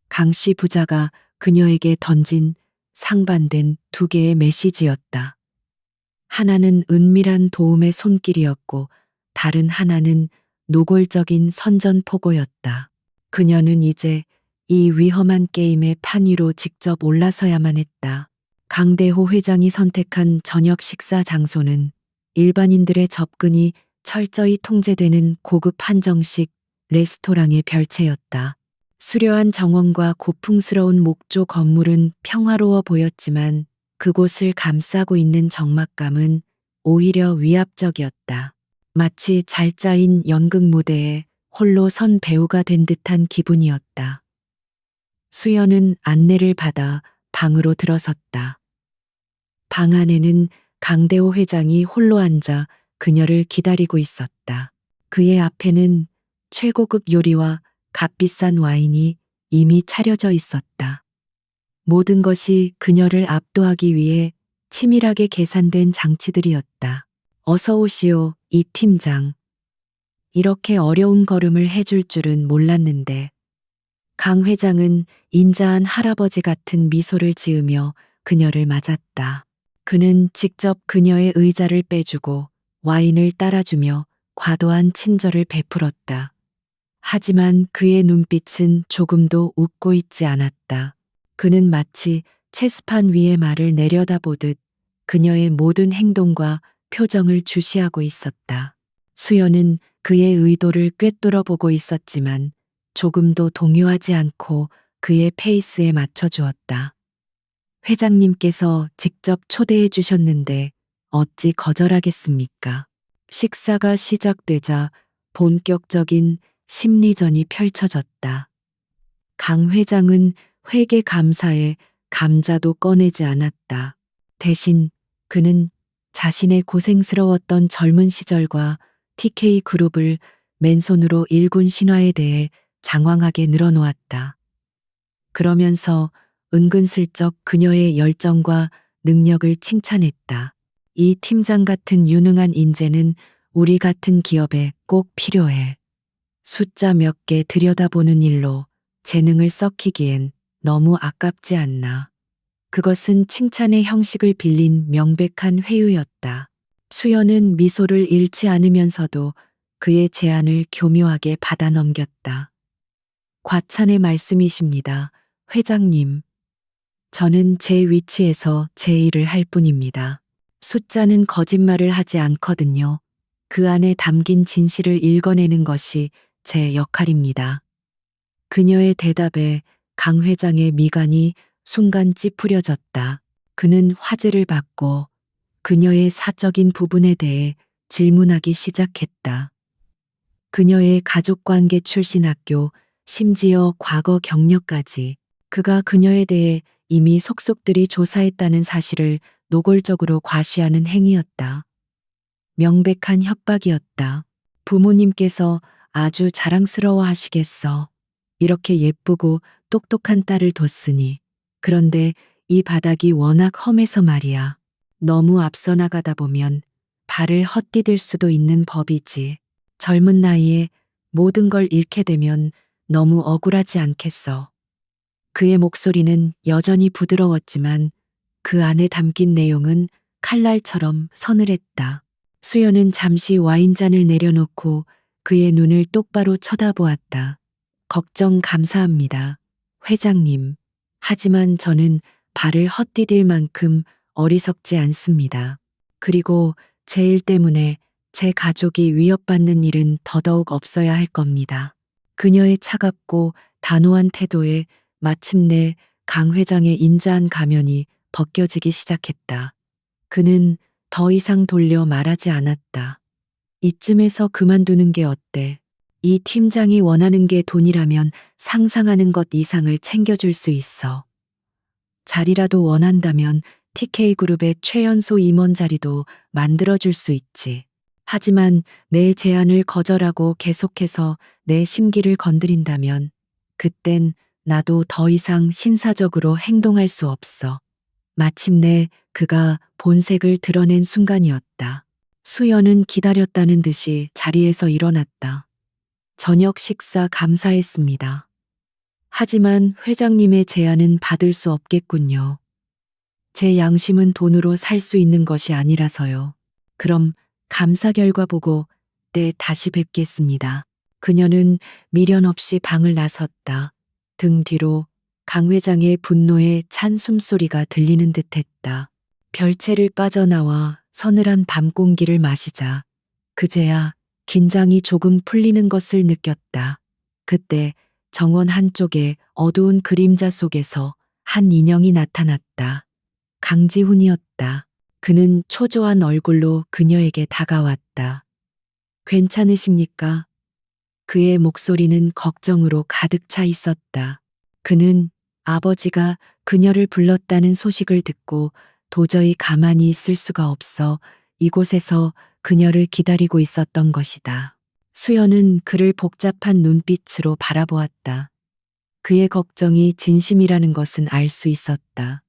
강씨 부자가 그녀에게 던진 상반된 두 개의 메시지였다. 하나는 은밀한 도움의 손길이었고 다른 하나는 노골적인 선전포고였다. 그녀는 이제 이 위험한 게임의 판 위로 직접 올라서야만 했다. 강대호 회장이 선택한 저녁 식사 장소는 일반인들의 접근이 철저히 통제되는 고급 한정식 레스토랑의 별채였다. 수려한 정원과 고풍스러운 목조 건물은 평화로워 보였지만 그곳을 감싸고 있는 적막감은 오히려 위압적이었다. 마치 잘 짜인 연극 무대에 홀로 선 배우가 된 듯한 기분이었다. 수연은 안내를 받아 방으로 들어섰다. 방 안에는 강대호 회장이 홀로 앉아 그녀를 기다리고 있었다. 그의 앞에는 최고급 요리와 값비싼 와인이 이미 차려져 있었다. 모든 것이 그녀를 압도하기 위해 치밀하게 계산된 장치들이었다. 어서 오시오, 이 팀장. 이렇게 어려운 걸음을 해줄 줄은 몰랐는데. 강 회장은 인자한 할아버지 같은 미소를 지으며 그녀를 맞았다. 그는 직접 그녀의 의자를 빼주고 와인을 따라주며 과도한 친절을 베풀었다. 하지만 그의 눈빛은 조금도 웃고 있지 않았다. 그는 마치 체스판 위의 말을 내려다보듯 그녀의 모든 행동과 표정을 주시하고 있었다. 수연은 그의 의도를 꿰뚫어 보고 있었지만 조금도 동요하지 않고 그의 페이스에 맞춰 주었다. 회장님께서 직접 초대해 주셨는데 어찌 거절하겠습니까? 식사가 시작되자 본격적인 심리전이 펼쳐졌다. 강 회장은 회계 감사에 감자도 꺼내지 않았다. 대신 그는 자신의 고생스러웠던 젊은 시절과 TK 그룹을 맨손으로 일군 신화에 대해 장황하게 늘어놓았다. 그러면서 은근슬쩍 그녀의 열정과 능력을 칭찬했다. 이 팀장 같은 유능한 인재는 우리 같은 기업에 꼭 필요해. 숫자 몇 개 들여다보는 일로 재능을 썩히기엔 너무 아깝지 않나. 그것은 칭찬의 형식을 빌린 명백한 회유였다. 수연은 미소를 잃지 않으면서도 그의 제안을 교묘하게 받아 넘겼다. 과찬의 말씀이십니다, 회장님. 저는 제 위치에서 제 일을 할 뿐입니다. 숫자는 거짓말을 하지 않거든요. 그 안에 담긴 진실을 읽어내는 것이 제 역할입니다. 그녀의 대답에 강 회장의 미간이 순간 찌푸려졌다. 그는 화제를 받고 그녀의 사적인 부분에 대해 질문하기 시작했다. 그녀의 가족관계 출신 학교, 심지어 과거 경력까지. 그가 그녀에 대해 이미 속속들이 조사했다는 사실을 노골적으로 과시하는 행위였다. 명백한 협박이었다. 부모님께서 아주 자랑스러워 하시겠어. 이렇게 예쁘고 똑똑한 딸을 뒀으니. 그런데 이 바닥이 워낙 험해서 말이야. 너무 앞서 나가다 보면 발을 헛디딜 수도 있는 법이지. 젊은 나이에 모든 걸 잃게 되면 너무 억울하지 않겠어. 그의 목소리는 여전히 부드러웠지만 그 안에 담긴 내용은 칼날처럼 서늘했다. 수연은 잠시 와인잔을 내려놓고 그의 눈을 똑바로 쳐다보았다. 걱정 감사합니다, 회장님. 하지만 저는 발을 헛디딜 만큼 어리석지 않습니다. 그리고 제 일 때문에 제 가족이 위협받는 일은 더더욱 없어야 할 겁니다. 그녀의 차갑고 단호한 태도에 마침내 강 회장의 인자한 가면이 벗겨지기 시작했다. 그는 더 이상 돌려 말하지 않았다. 이쯤에서 그만두는 게 어때? 이 팀장이 원하는 게 돈이라면 상상하는 것 이상을 챙겨줄 수 있어. 자리라도 원한다면 TK그룹의 최연소 임원 자리도 만들어줄 수 있지. 하지만 내 제안을 거절하고 계속해서 내 심기를 건드린다면 그땐 나도 더 이상 신사적으로 행동할 수 없어. 마침내 그가 본색을 드러낸 순간이었다. 수연은 기다렸다는 듯이 자리에서 일어났다. 저녁 식사 감사했습니다. 하지만 회장님의 제안은 받을 수 없겠군요. 제 양심은 돈으로 살 수 있는 것이 아니라서요. 그럼 감사 결과 보고 때 다시 뵙겠습니다. 그녀는 미련 없이 방을 나섰다. 등 뒤로 강 회장의 분노의 찬 숨소리가 들리는 듯했다. 별채를 빠져나와 서늘한 밤 공기를 마시자 그제야 긴장이 조금 풀리는 것을 느꼈다. 그때 정원 한쪽에 어두운 그림자 속에서 한 인형이 나타났다. 강지훈이었다. 그는 초조한 얼굴로 그녀에게 다가왔다. 괜찮으십니까? 그의 목소리는 걱정으로 가득 차 있었다. 그는 아버지가 그녀를 불렀다는 소식을 듣고 도저히 가만히 있을 수가 없어 이곳에서 그녀를 기다리고 있었던 것이다. 수연은 그를 복잡한 눈빛으로 바라보았다. 그의 걱정이 진심이라는 것은 알 수 있었다.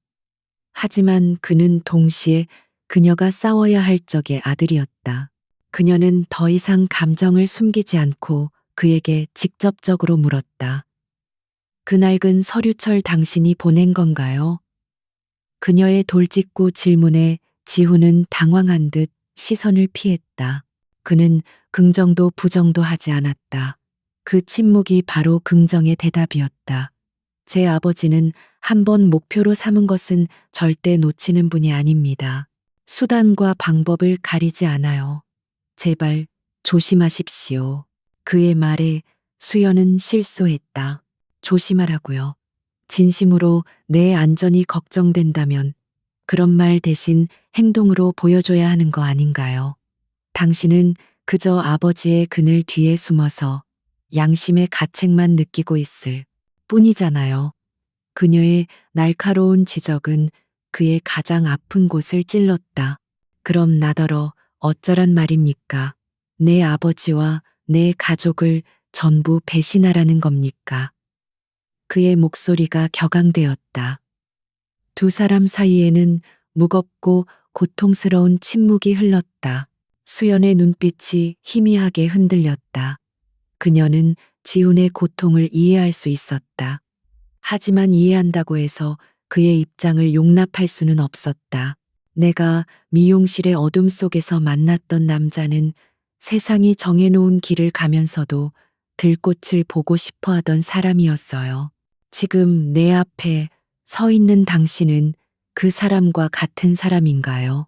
하지만 그는 동시에 그녀가 싸워야 할 적의 아들이었다. 그녀는 더 이상 감정을 숨기지 않고 그에게 직접적으로 물었다. 그 낡은 서류철 당신이 보낸 건가요? 그녀의 돌직구 질문에 지훈은 당황한 듯 시선을 피했다. 그는 긍정도 부정도 하지 않았다. 그 침묵이 바로 긍정의 대답이었다. 제 아버지는 한 번 목표로 삼은 것은 절대 놓치는 분이 아닙니다. 수단과 방법을 가리지 않아요. 제발 조심하십시오. 그의 말에 수연은 실소했다. 조심하라고요. 진심으로 내 안전이 걱정된다면 그런 말 대신 행동으로 보여줘야 하는 거 아닌가요? 당신은 그저 아버지의 그늘 뒤에 숨어서 양심의 가책만 느끼고 있을 뿐이잖아요. 그녀의 날카로운 지적은 그의 가장 아픈 곳을 찔렀다. 그럼 나더러 어쩌란 말입니까? 내 아버지와 내 가족을 전부 배신하라는 겁니까? 그의 목소리가 격앙되었다. 두 사람 사이에는 무겁고 고통스러운 침묵이 흘렀다. 수연의 눈빛이 희미하게 흔들렸다. 그녀는 지훈의 고통을 이해할 수 있었다. 하지만 이해한다고 해서 그의 입장을 용납할 수는 없었다. 내가 미용실의 어둠 속에서 만났던 남자는 세상이 정해놓은 길을 가면서도 들꽃을 보고 싶어 하던 사람이었어요. 지금 내 앞에 서 있는 당신은 그 사람과 같은 사람인가요?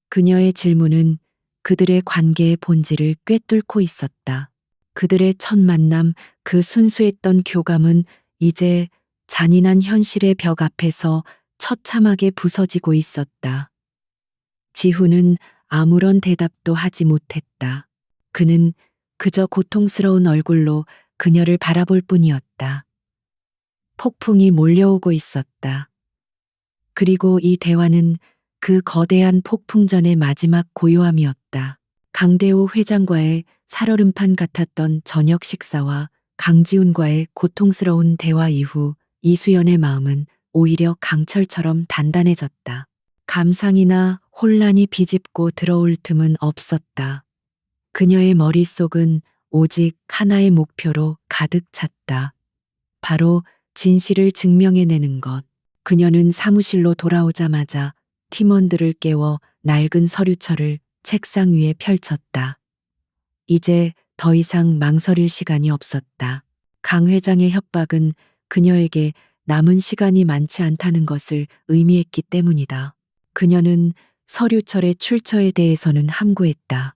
그녀의 질문은 그들의 관계의 본질을 꿰뚫고 있었다. 그들의 첫 만남, 그 순수했던 교감은 이제 잔인한 현실의 벽 앞에서 처참하게 부서지고 있었다. 지훈은 아무런 대답도 하지 못했다. 그는 그저 고통스러운 얼굴로 그녀를 바라볼 뿐이었다. 폭풍이 몰려오고 있었다. 그리고 이 대화는 그 거대한 폭풍전의 마지막 고요함이었다. 강대호 회장과의 살얼음판 같았던 저녁 식사와 강지훈과의 고통스러운 대화 이후 이수연의 마음은 오히려 강철처럼 단단해졌다. 감상이나 혼란이 비집고 들어올 틈은 없었다. 그녀의 머릿속은 오직 하나의 목표로 가득 찼다. 바로 진실을 증명해내는 것. 그녀는 사무실로 돌아오자마자 팀원들을 깨워 낡은 서류철을 책상 위에 펼쳤다. 이제 더 이상 망설일 시간이 없었다. 강 회장의 협박은 그녀에게 남은 시간이 많지 않다는 것을 의미했기 때문이다. 그녀는 서류철의 출처에 대해서는 함구했다.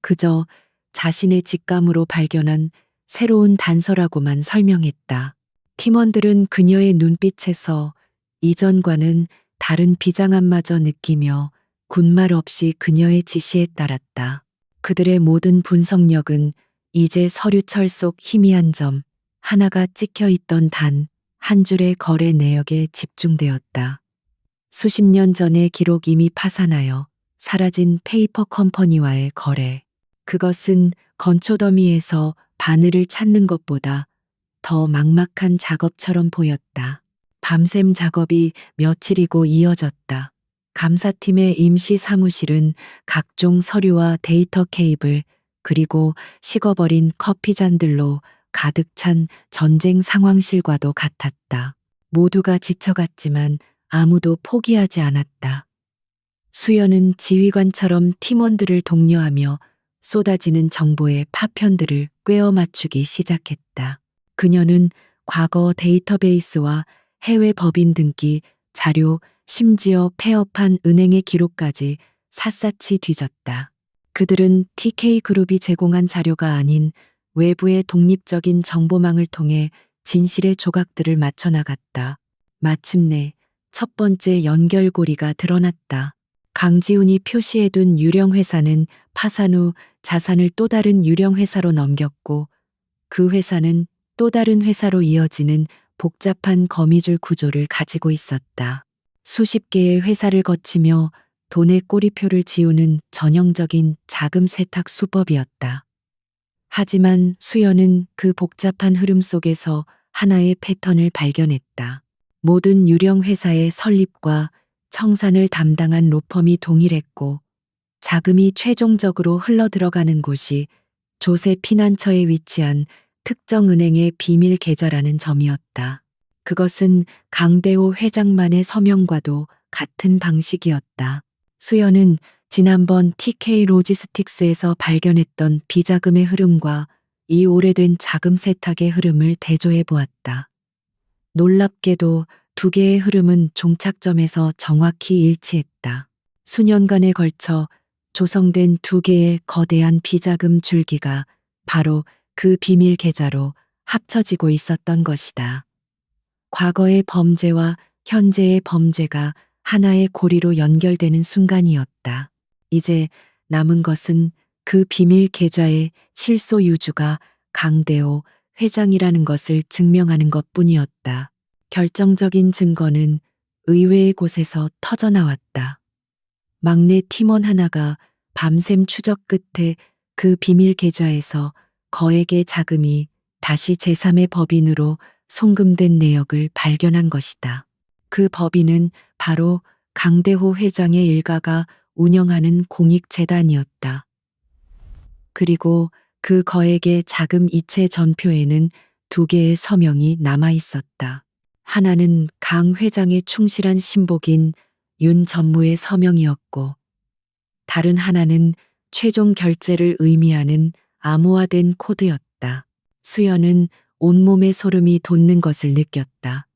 그저 자신의 직감으로 발견한 새로운 단서라고만 설명했다. 팀원들은 그녀의 눈빛에서 이전과는 다른 비장함마저 느끼며 군말 없이 그녀의 지시에 따랐다. 그들의 모든 분석력은 이제 서류철 속 희미한 점 하나가 찍혀 있던 단 한 줄의 거래 내역에 집중되었다. 수십 년 전의 기록 이미 파산하여 사라진 페이퍼 컴퍼니와의 거래. 그것은 건초 더미에서 바늘을 찾는 것보다 더 막막한 작업처럼 보였다. 밤샘 작업이 며칠이고 이어졌다. 감사팀의 임시 사무실은 각종 서류와 데이터 케이블, 그리고 식어버린 커피잔들로 가득 찬 전쟁 상황실과도 같았다. 모두가 지쳐갔지만 아무도 포기하지 않았다. 수연은 지휘관처럼 팀원들을 독려하며 쏟아지는 정보의 파편들을 꿰어 맞추기 시작했다. 그녀는 과거 데이터베이스와 해외 법인 등기, 자료, 심지어 폐업한 은행의 기록까지 샅샅이 뒤졌다. 그들은 TK그룹이 제공한 자료가 아닌 외부의 독립적인 정보망을 통해 진실의 조각들을 맞춰 나갔다. 마침내 첫 번째 연결고리가 드러났다. 강지훈이 표시해둔 유령 회사는 파산 후 자산을 또 다른 유령 회사로 넘겼고, 그 회사는 또 다른 회사로 이어지는 복잡한 거미줄 구조를 가지고 있었다. 수십 개의 회사를 거치며 돈의 꼬리표를 지우는 전형적인 자금 세탁 수법이었다. 하지만 수연은 그 복잡한 흐름 속에서 하나의 패턴을 발견했다. 모든 유령 회사의 설립과 청산을 담당한 로펌이 동일했고 자금이 최종적으로 흘러들어가는 곳이 조세 피난처에 위치한 특정 은행의 비밀 계좌라는 점이었다. 그것은 강대호 회장만의 서명과도 같은 방식이었다. 수연은 지난번 TK 로지스틱스에서 발견했던 비자금의 흐름과 이 오래된 자금 세탁의 흐름을 대조해 보았다. 놀랍게도 두 개의 흐름은 종착점에서 정확히 일치했다. 수년간에 걸쳐 조성된 두 개의 거대한 비자금 줄기가 바로 그 비밀 계좌로 합쳐지고 있었던 것이다. 과거의 범죄와 현재의 범죄가 하나의 고리로 연결되는 순간이었다. 이제 남은 것은 그 비밀 계좌의 실소유주가 강대호 회장이라는 것을 증명하는 것뿐이었다. 결정적인 증거는 의외의 곳에서 터져나왔다. 막내 팀원 하나가 밤샘 추적 끝에 그 비밀 계좌에서 거액의 자금이 다시 제3의 법인으로 송금된 내역을 발견한 것이다. 그 법인은 바로 강대호 회장의 일가가 운영하는 공익재단이었다. 그리고 그 거액의 자금 이체 전표에는 두 개의 서명이 남아 있었다. 하나는 강 회장의 충실한 신복인 윤 전무의 서명이었고, 다른 하나는 최종 결제를 의미하는 암호화된 코드였다. 수연은 온몸에 소름이 돋는 것을 느꼈다.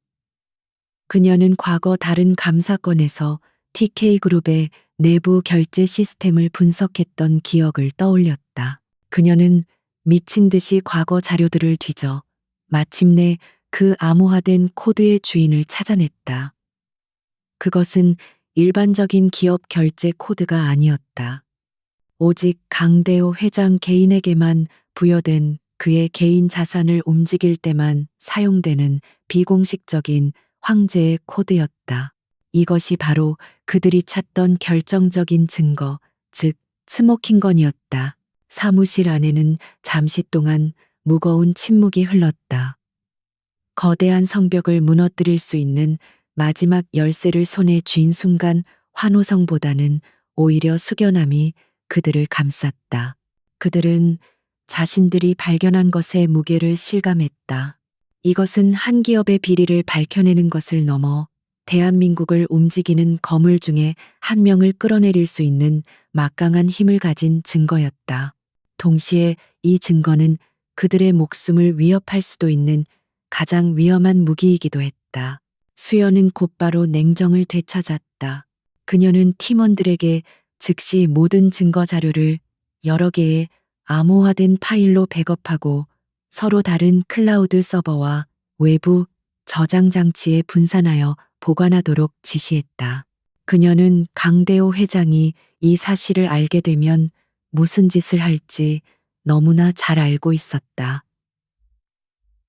그녀는 과거 다른 감사건에서 TK그룹의 내부 결제 시스템을 분석했던 기억을 떠올렸다. 그녀는 미친 듯이 과거 자료들을 뒤져 마침내 그 암호화된 코드의 주인을 찾아냈다. 그것은 일반적인 기업 결제 코드가 아니었다. 오직 강대호 회장 개인에게만 부여된 그의 개인 자산을 움직일 때만 사용되는 비공식적인 황제의 코드였다. 이것이 바로 그들이 찾던 결정적인 증거, 즉 스모킹건이었다. 사무실 안에는 잠시 동안 무거운 침묵이 흘렀다. 거대한 성벽을 무너뜨릴 수 있는 마지막 열쇠를 손에 쥔 순간 환호성보다는 오히려 숙연함이 그들을 감쌌다. 그들은 자신들이 발견한 것의 무게를 실감했다. 이것은 한 기업의 비리를 밝혀내는 것을 넘어 대한민국을 움직이는 거물 중에 한 명을 끌어내릴 수 있는 막강한 힘을 가진 증거였다. 동시에 이 증거는 그들의 목숨을 위협할 수도 있는 가장 위험한 무기이기도 했다. 수연은 곧바로 냉정을 되찾았다. 그녀는 팀원들에게 즉시 모든 증거 자료를 여러 개의 암호화된 파일로 백업하고 서로 다른 클라우드 서버와 외부 저장 장치에 분산하여 보관하도록 지시했다. 그녀는 강대호 회장이 이 사실을 알게 되면 무슨 짓을 할지 너무나 잘 알고 있었다.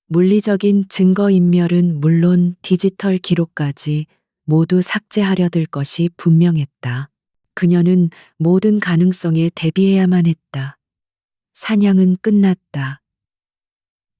물리적인 증거인멸은 물론 디지털 기록까지 모두 삭제하려 들 것이 분명했다. 그녀는 모든 가능성에 대비해야만 했다. 사냥은 끝났다.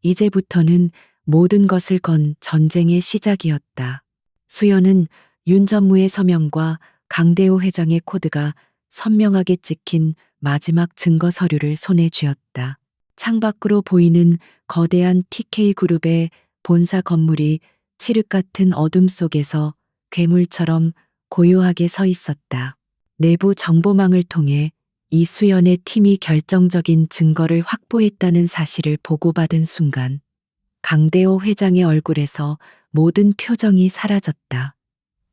이제부터는 모든 것을 건 전쟁의 시작이었다. 수연은 윤 전무의 서명과 강대호 회장의 코드가 선명하게 찍힌 마지막 증거 서류를 손에 쥐었다. 창밖으로 보이는 거대한 TK그룹의 본사 건물이 칠흑 같은 어둠 속에서 괴물처럼 고요하게 서 있었다. 내부 정보망을 통해 이수연의 팀이 결정적인 증거를 확보했다는 사실을 보고받은 순간 강대호 회장의 얼굴에서 모든 표정이 사라졌다.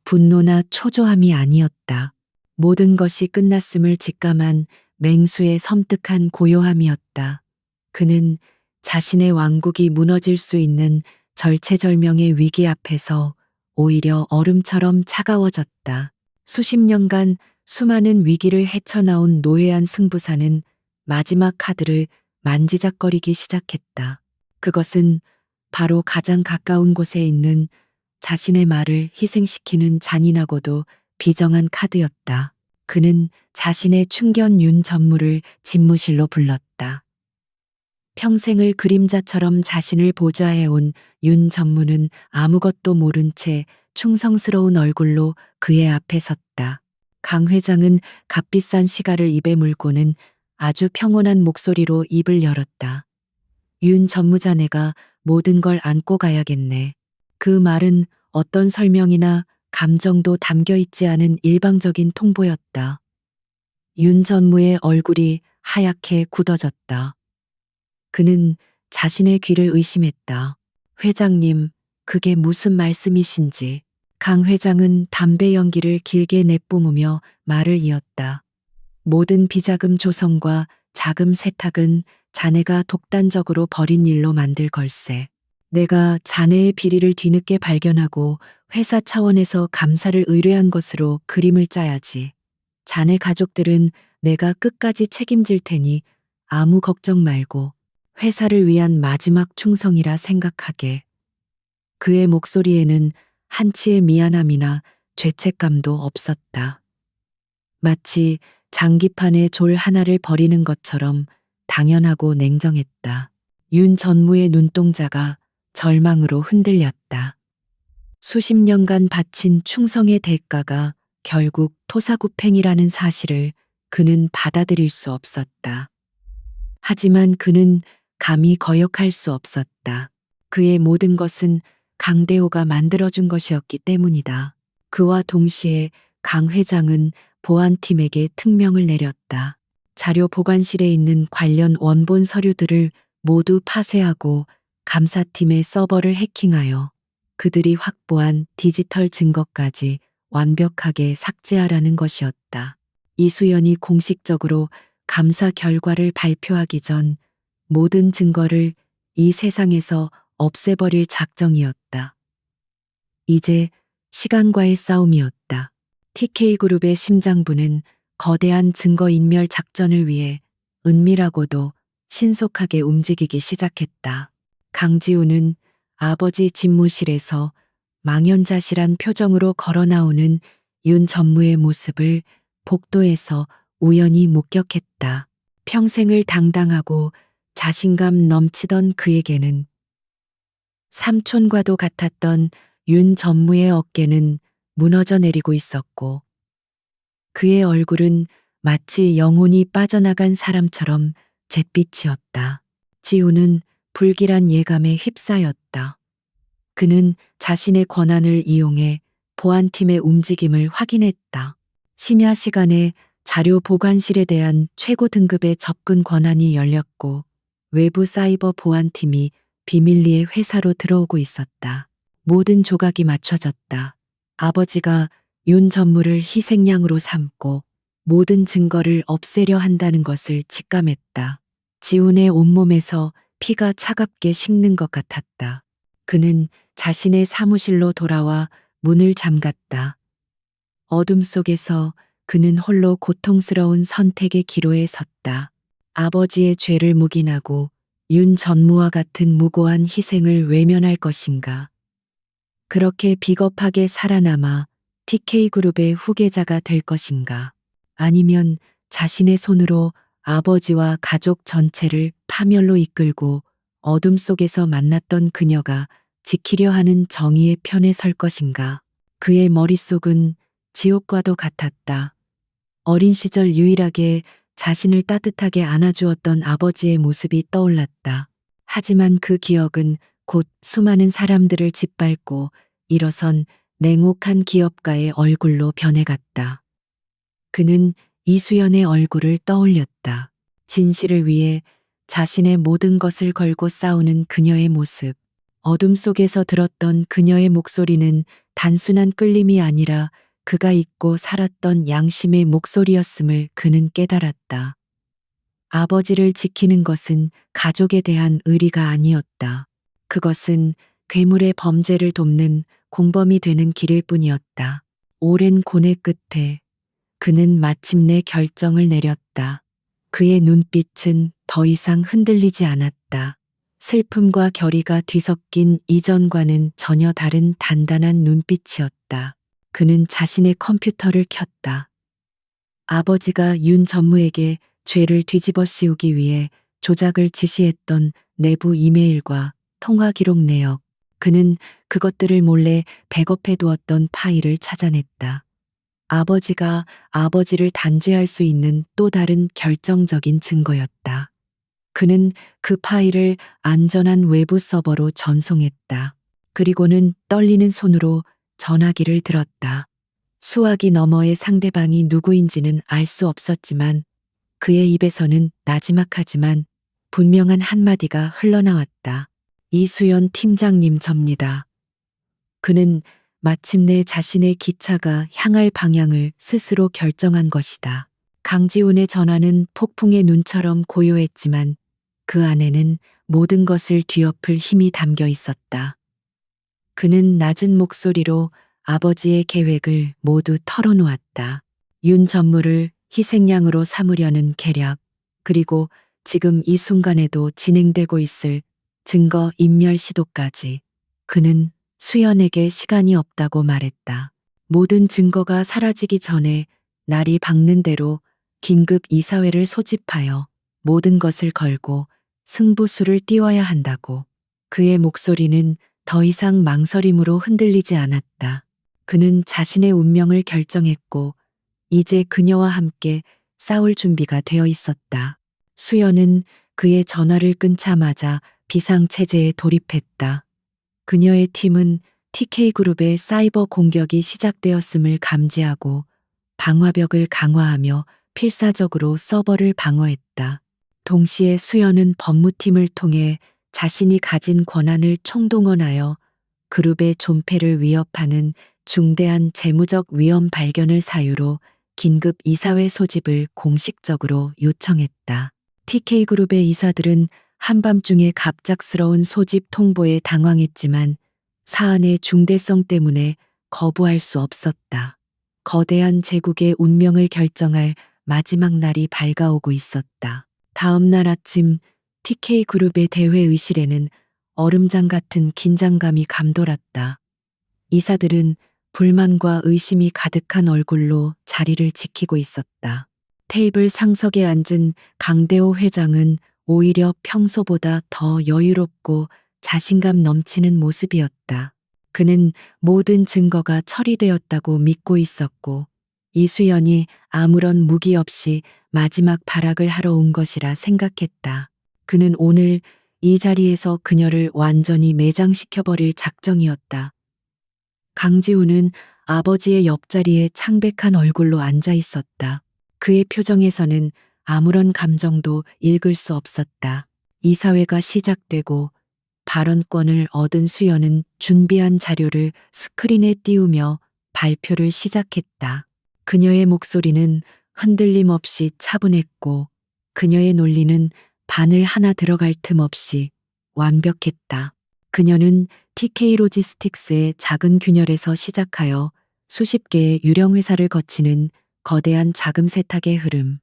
분노나 초조함이 아니었다. 모든 것이 끝났음을 직감한 맹수의 섬뜩한 고요함이었다. 그는 자신의 왕국이 무너질 수 있는 절체절명의 위기 앞에서 오히려 얼음처럼 차가워졌다. 수십 년간 수많은 위기를 헤쳐나온 노회한 승부사는 마지막 카드를 만지작거리기 시작했다. 그것은 바로 가장 가까운 곳에 있는 자신의 말을 희생시키는 잔인하고도 비정한 카드였다. 그는 자신의 충견 윤 전무를 집무실로 불렀다. 평생을 그림자처럼 자신을 보좌해온 윤 전무는 아무것도 모른 채 충성스러운 얼굴로 그의 앞에 섰다. 강 회장은 값비싼 시가를 입에 물고는 아주 평온한 목소리로 입을 열었다. 윤 전무자네가 모든 걸 안고 가야겠네. 그 말은 어떤 설명이나 감정도 담겨 있지 않은 일방적인 통보였다. 윤 전무의 얼굴이 하얗게 굳어졌다. 그는 자신의 귀를 의심했다. 회장님, 그게 무슨 말씀이신지. 강 회장은 담배 연기를 길게 내뿜으며 말을 이었다. 모든 비자금 조성과 자금 세탁은 자네가 독단적으로 벌인 일로 만들 걸세. 내가 자네의 비리를 뒤늦게 발견하고 회사 차원에서 감사를 의뢰한 것으로 그림을 짜야지. 자네 가족들은 내가 끝까지 책임질 테니 아무 걱정 말고 회사를 위한 마지막 충성이라 생각하게. 그의 목소리에는 한치의 미안함이나 죄책감도 없었다. 마치 장기판에 졸 하나를 버리는 것처럼 당연하고 냉정했다. 윤 전무의 눈동자가 절망으로 흔들렸다. 수십 년간 바친 충성의 대가가 결국 토사구팽이라는 사실을 그는 받아들일 수 없었다. 하지만 그는 감히 거역할 수 없었다. 그의 모든 것은 강대호가 만들어준 것이었기 때문이다. 그와 동시에 강 회장은 보안팀에게 특명을 내렸다. 자료 보관실에 있는 관련 원본 서류들을 모두 파쇄하고 감사팀의 서버를 해킹하여 그들이 확보한 디지털 증거까지 완벽하게 삭제하라는 것이었다. 이수연이 공식적으로 감사 결과를 발표하기 전 모든 증거를 이 세상에서 없애버릴 작정이었다. 이제 시간과의 싸움이었다. TK그룹의 심장부는 거대한 증거인멸 작전을 위해 은밀하고도 신속하게 움직이기 시작했다. 강지우는 아버지 집무실에서 망연자실한 표정으로 걸어 나오는 윤 전무의 모습을 복도에서 우연히 목격했다. 평생을 당당하고 자신감 넘치던 그에게는 삼촌과도 같았던 윤 전무의 어깨는 무너져 내리고 있었고 그의 얼굴은 마치 영혼이 빠져나간 사람처럼 잿빛이었다. 지우는 불길한 예감에 휩싸였다. 그는 자신의 권한을 이용해 보안팀의 움직임을 확인했다. 심야 시간에 자료 보관실에 대한 최고 등급의 접근 권한이 열렸고 외부 사이버 보안팀이 비밀리에 회사로 들어오고 있었다. 모든 조각이 맞춰졌다. 아버지가 윤 전무를 희생양으로 삼고 모든 증거를 없애려 한다는 것을 직감했다. 지훈의 온몸에서 피가 차갑게 식는 것 같았다. 그는 자신의 사무실로 돌아와 문을 잠갔다. 어둠 속에서 그는 홀로 고통스러운 선택의 기로에 섰다. 아버지의 죄를 묵인하고 윤 전무와 같은 무고한 희생을 외면할 것인가. 그렇게 비겁하게 살아남아 TK그룹의 후계자가 될 것인가. 아니면 자신의 손으로 아버지와 가족 전체를 파멸로 이끌고 어둠 속에서 만났던 그녀가 지키려 하는 정의의 편에 설 것인가. 그의 머릿속은 지옥과도 같았다. 어린 시절 유일하게 자신을 따뜻하게 안아주었던 아버지의 모습이 떠올랐다. 하지만 그 기억은 곧 수많은 사람들을 짓밟고 일어선 냉혹한 기업가의 얼굴로 변해갔다. 그는 이수연의 얼굴을 떠올렸다. 진실을 위해 자신의 모든 것을 걸고 싸우는 그녀의 모습. 어둠 속에서 들었던 그녀의 목소리는 단순한 끌림이 아니라 그가 잊고 살았던 양심의 목소리였음을 그는 깨달았다. 아버지를 지키는 것은 가족에 대한 의리가 아니었다. 그것은 괴물의 범죄를 돕는 공범이 되는 길일 뿐이었다. 오랜 고뇌 끝에 그는 마침내 결정을 내렸다. 그의 눈빛은 더 이상 흔들리지 않았다. 슬픔과 결의가 뒤섞인 이전과는 전혀 다른 단단한 눈빛이었다. 그는 자신의 컴퓨터를 켰다. 아버지가 윤 전무에게 죄를 뒤집어 씌우기 위해 조작을 지시했던 내부 이메일과 통화 기록 내역, 그는 그것들을 몰래 백업해 두었던 파일을 찾아냈다. 아버지가 아버지를 단죄할 수 있는 또 다른 결정적인 증거였다. 그는 그 파일을 안전한 외부 서버로 전송했다. 그리고는 떨리는 손으로 전화기를 들었다. 수화기 너머의 상대방이 누구인지는 알 수 없었지만 그의 입에서는 나지막하지만 분명한 한마디가 흘러나왔다. 이수연 팀장님 접니다. 그는 마침내 자신의 기차가 향할 방향을 스스로 결정한 것이다. 강지훈의 전화는 폭풍의 눈처럼 고요했지만 그 안에는 모든 것을 뒤엎을 힘이 담겨 있었다. 그는 낮은 목소리로 아버지의 계획을 모두 털어놓았다. 윤 전무를 희생양으로 삼으려는 계략, 그리고 지금 이 순간에도 진행되고 있을 증거 인멸 시도까지. 그는 수연에게 시간이 없다고 말했다. 모든 증거가 사라지기 전에 날이 밝는 대로 긴급 이사회를 소집하여 모든 것을 걸고 승부수를 띄워야 한다고. 그의 목소리는 더 이상 망설임으로 흔들리지 않았다. 그는 자신의 운명을 결정했고 이제 그녀와 함께 싸울 준비가 되어 있었다. 수연은 그의 전화를 끊자마자 비상체제에 돌입했다. 그녀의 팀은 TK그룹의 사이버 공격이 시작되었음을 감지하고 방화벽을 강화하며 필사적으로 서버를 방어했다. 동시에 수연은 법무팀을 통해 자신이 가진 권한을 총동원하여 그룹의 존폐를 위협하는 중대한 재무적 위험 발견을 사유로 긴급 이사회 소집을 공식적으로 요청했다. TK그룹의 이사들은 한밤중에 갑작스러운 소집 통보에 당황했지만 사안의 중대성 때문에 거부할 수 없었다. 거대한 제국의 운명을 결정할 마지막 날이 밝아오고 있었다. 다음 날 아침 TK그룹의 대회의실에는 얼음장 같은 긴장감이 감돌았다. 이사들은 불만과 의심이 가득한 얼굴로 자리를 지키고 있었다. 테이블 상석에 앉은 강대호 회장은 오히려 평소보다 더 여유롭고 자신감 넘치는 모습이었다. 그는 모든 증거가 처리되었다고 믿고 있었고 이수연이 아무런 무기 없이 마지막 발악을 하러 온 것이라 생각했다. 그는 오늘 이 자리에서 그녀를 완전히 매장시켜버릴 작정이었다. 강지훈은 아버지의 옆자리에 창백한 얼굴로 앉아 있었다. 그의 표정에서는 아무런 감정도 읽을 수 없었다. 이사회가 시작되고 발언권을 얻은 수연은 준비한 자료를 스크린에 띄우며 발표를 시작했다. 그녀의 목소리는 흔들림 없이 차분했고 그녀의 논리는 바늘 하나 들어갈 틈 없이 완벽했다. 그녀는 TK 로지스틱스의 작은 균열에서 시작하여 수십 개의 유령 회사를 거치는 거대한 자금 세탁의 흐름,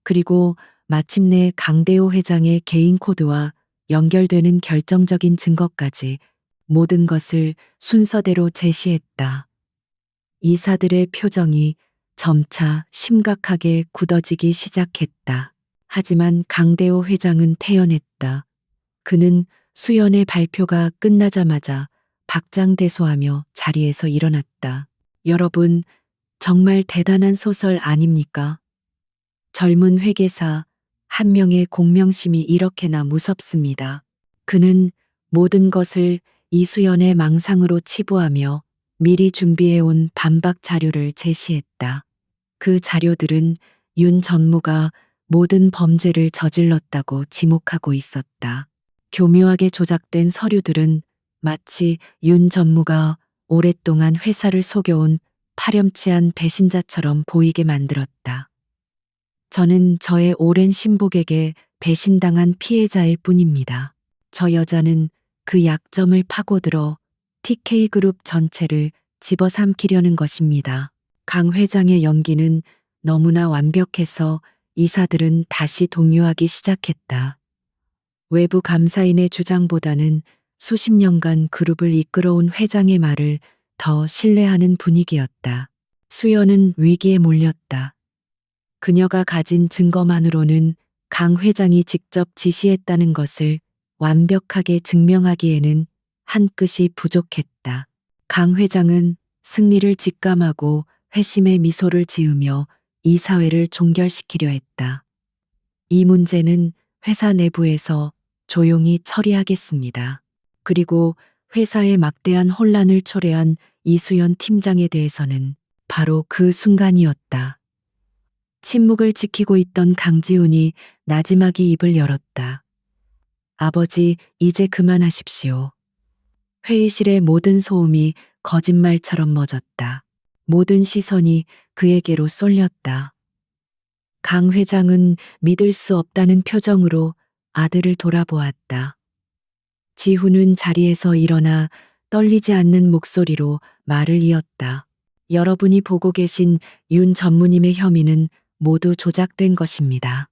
그리고 마침내 강대호 회장의 개인 코드와 연결되는 결정적인 증거까지 모든 것을 순서대로 제시했다. 이사들의 표정이 점차 심각하게 굳어지기 시작했다. 하지만 강대호 회장은 태연했다. 그는 수연의 발표가 끝나자마자 박장대소하며 자리에서 일어났다. 여러분, 정말 대단한 소설 아닙니까? 젊은 회계사 한 명의 공명심이 이렇게나 무섭습니다. 그는 모든 것을 이수연의 망상으로 치부하며 미리 준비해온 반박 자료를 제시했다. 그 자료들은 윤 전무가 모든 범죄를 저질렀다고 지목하고 있었다. 교묘하게 조작된 서류들은 마치 윤 전무가 오랫동안 회사를 속여온 파렴치한 배신자처럼 보이게 만들었다. 저는 저의 오랜 신복에게 배신당한 피해자일 뿐입니다. 저 여자는 그 약점을 파고들어 TK그룹 전체를 집어삼키려는 것입니다. 강 회장의 연기는 너무나 완벽해서 이사들은 다시 동요하기 시작했다. 외부 감사인의 주장보다는 수십 년간 그룹을 이끌어온 회장의 말을 더 신뢰하는 분위기였다. 수연은 위기에 몰렸다. 그녀가 가진 증거만으로는 강 회장이 직접 지시했다는 것을 완벽하게 증명하기에는 한 끗이 부족했다. 강 회장은 승리를 직감하고 회심의 미소를 지으며 이사회를 종결시키려 했다. 이 문제는 회사 내부에서 조용히 처리하겠습니다. 그리고 회사에 막대한 혼란을 초래한 이수연 팀장에 대해서는 바로 그 순간이었다. 침묵을 지키고 있던 강지훈이 나지막이 입을 열었다. 아버지, 이제 그만하십시오. 회의실의 모든 소음이 거짓말처럼 멎었다. 모든 시선이 그에게로 쏠렸다. 강 회장은 믿을 수 없다는 표정으로 아들을 돌아보았다. 지훈은 자리에서 일어나 떨리지 않는 목소리로 말을 이었다. 여러분이 보고 계신 윤 전무님의 혐의는 모두 조작된 것입니다.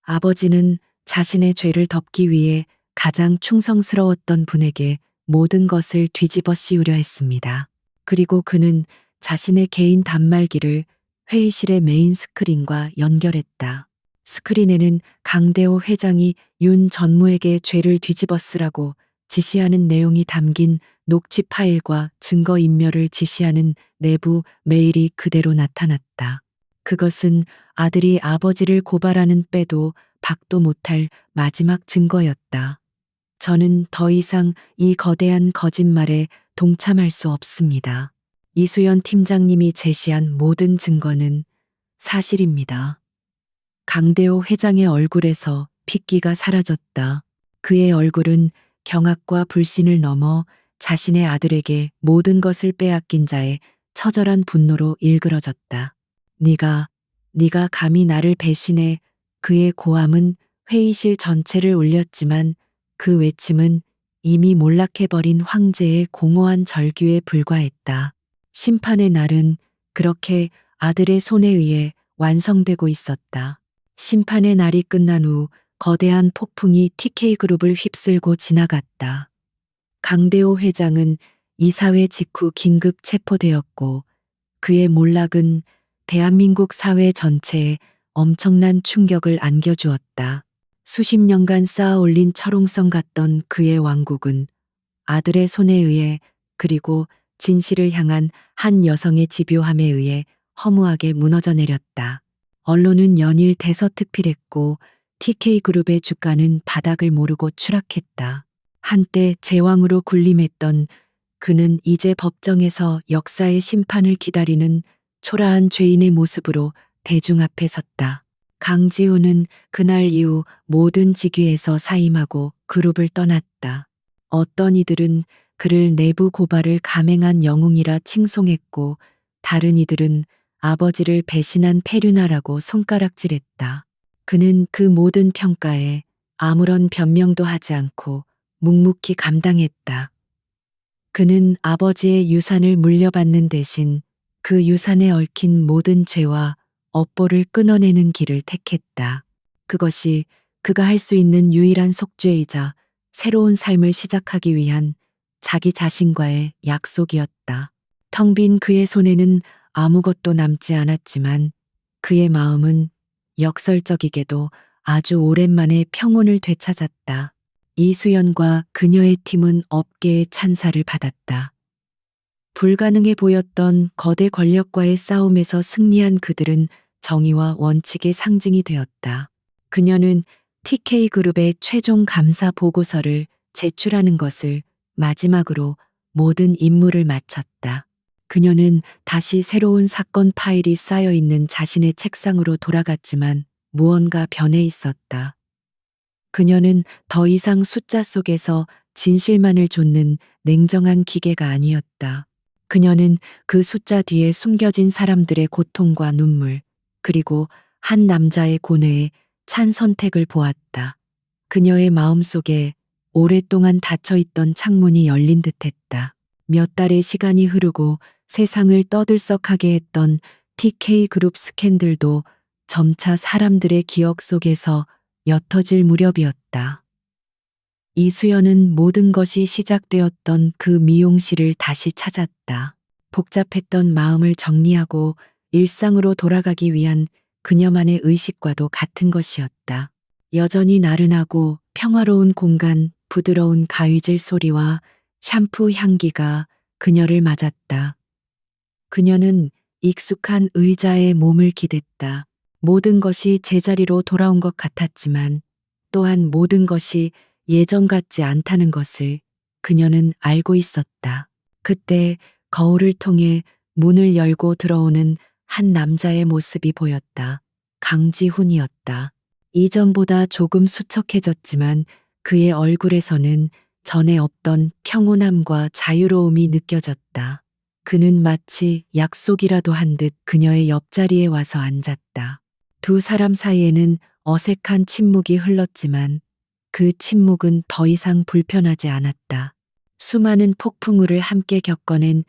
아버지는 자신의 죄를 덮기 위해 가장 충성스러웠던 분에게 모든 것을 뒤집어 씌우려 했습니다. 그리고 그는 자신의 개인 단말기를 회의실의 메인 스크린과 연결했다. 스크린에는 강대호 회장이 윤 전무에게 죄를 뒤집어 쓰라고 지시하는 내용이 담긴 녹취 파일과 증거인멸을 지시하는 내부 메일이 그대로 나타났다. 그것은 아들이 아버지를 고발하는 빼도 박도 못할 마지막 증거였다. 저는 더 이상 이 거대한 거짓말에 동참할 수 없습니다. 이수연 팀장님이 제시한 모든 증거는 사실입니다. 강대호 회장의 얼굴에서 핏기가 사라졌다. 그의 얼굴은 경악과 불신을 넘어 자신의 아들에게 모든 것을 빼앗긴 자의 처절한 분노로 일그러졌다. 네가 감히 나를 배신해. 그의 고함은 회의실 전체를 울렸지만 그 외침은 이미 몰락해버린 황제의 공허한 절규에 불과했다. 심판의 날은 그렇게 아들의 손에 의해 완성되고 있었다. 심판의 날이 끝난 후 거대한 폭풍이 TK그룹을 휩쓸고 지나갔다. 강대호 회장은 이사회 직후 긴급 체포되었고 그의 몰락은 대한민국 사회 전체에 엄청난 충격을 안겨주었다. 수십 년간 쌓아 올린 철옹성 같던 그의 왕국은 아들의 손에 의해 그리고 진실을 향한 한 여성의 집요함에 의해 허무하게 무너져 내렸다. 언론은 연일 대서특필했고 TK그룹의 주가는 바닥을 모르고 추락했다. 한때 제왕으로 군림했던 그는 이제 법정에서 역사의 심판을 기다리는 초라한 죄인의 모습으로 대중 앞에 섰다. 강지훈은 그날 이후 모든 직위에서 사임하고 그룹을 떠났다. 어떤 이들은 그를 내부 고발을 감행한 영웅이라 칭송했고 다른 이들은 아버지를 배신한 페류나라고 손가락질했다. 그는 그 모든 평가에 아무런 변명도 하지 않고 묵묵히 감당했다. 그는 아버지의 유산을 물려받는 대신 그 유산에 얽힌 모든 죄와 업보를 끊어내는 길을 택했다. 그것이 그가 할 수 있는 유일한 속죄이자 새로운 삶을 시작하기 위한 자기 자신과의 약속이었다. 텅 빈 그의 손에는 아무것도 남지 않았지만 그의 마음은 역설적이게도 아주 오랜만에 평온을 되찾았다. 이수연과 그녀의 팀은 업계의 찬사를 받았다. 불가능해 보였던 거대 권력과의 싸움에서 승리한 그들은 정의와 원칙의 상징이 되었다. 그녀는 TK그룹의 최종 감사 보고서를 제출하는 것을 마지막으로 모든 임무를 마쳤다. 그녀는 다시 새로운 사건 파일이 쌓여 있는 자신의 책상으로 돌아갔지만 무언가 변해 있었다. 그녀는 더 이상 숫자 속에서 진실만을 좇는 냉정한 기계가 아니었다. 그녀는 그 숫자 뒤에 숨겨진 사람들의 고통과 눈물, 그리고 한 남자의 고뇌에 찬 선택을 보았다. 그녀의 마음속에 오랫동안 닫혀있던 창문이 열린 듯했다. 몇 달의 시간이 흐르고 세상을 떠들썩하게 했던 TK그룹 스캔들도 점차 사람들의 기억 속에서 옅어질 무렵이었다. 이수연은 모든 것이 시작되었던 그 미용실을 다시 찾았다. 복잡했던 마음을 정리하고 일상으로 돌아가기 위한 그녀만의 의식과도 같은 것이었다. 여전히 나른하고 평화로운 공간, 부드러운 가위질 소리와 샴푸 향기가 그녀를 맞았다. 그녀는 익숙한 의자에 몸을 기댔다. 모든 것이 제자리로 돌아온 것 같았지만 또한 모든 것이 예전 같지 않다는 것을 그녀는 알고 있었다. 그때 거울을 통해 문을 열고 들어오는 한 남자의 모습이 보였다. 강지훈이었다. 이전보다 조금 수척해졌지만 그의 얼굴에서는 전에 없던 평온함과 자유로움이 느껴졌다. 그는 마치 약속이라도 한 듯 그녀의 옆자리에 와서 앉았다. 두 사람 사이에는 어색한 침묵이 흘렀지만 그 침묵은 더 이상 불편하지 않았다. 수많은 폭풍우를 함께 겪어낸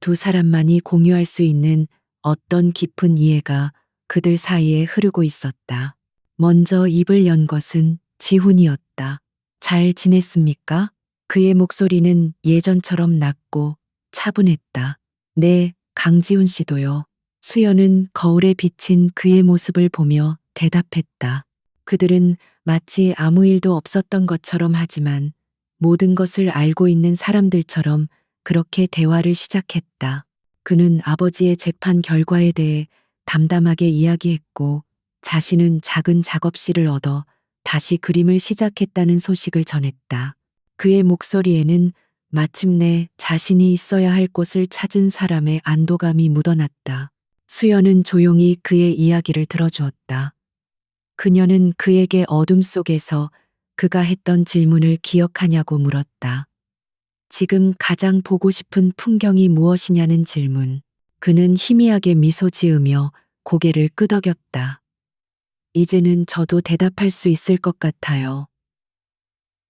두 사람만이 공유할 수 있는 어떤 깊은 이해가 그들 사이에 흐르고 있었다. 먼저 입을 연 것은 지훈이었다. 잘 지냈습니까? 그의 목소리는 예전처럼 낮고 차분했다. 네, 강지훈 씨도요. 수연은 거울에 비친 그의 모습을 보며 대답했다. 그들은 마치 아무 일도 없었던 것처럼 하지만 모든 것을 알고 있는 사람들처럼 그렇게 대화를 시작했다. 그는 아버지의 재판 결과에 대해 담담하게 이야기했고 자신은 작은 작업실을 얻어 다시 그림을 시작했다는 소식을 전했다. 그의 목소리에는 마침내 자신이 있어야 할 곳을 찾은 사람의 안도감이 묻어났다. 수연은 조용히 그의 이야기를 들어주었다. 그녀는 그에게 어둠 속에서 그가 했던 질문을 기억하냐고 물었다. 지금 가장 보고 싶은 풍경이 무엇이냐는 질문. 그는 희미하게 미소 지으며 고개를 끄덕였다. 이제는 저도 대답할 수 있을 것 같아요.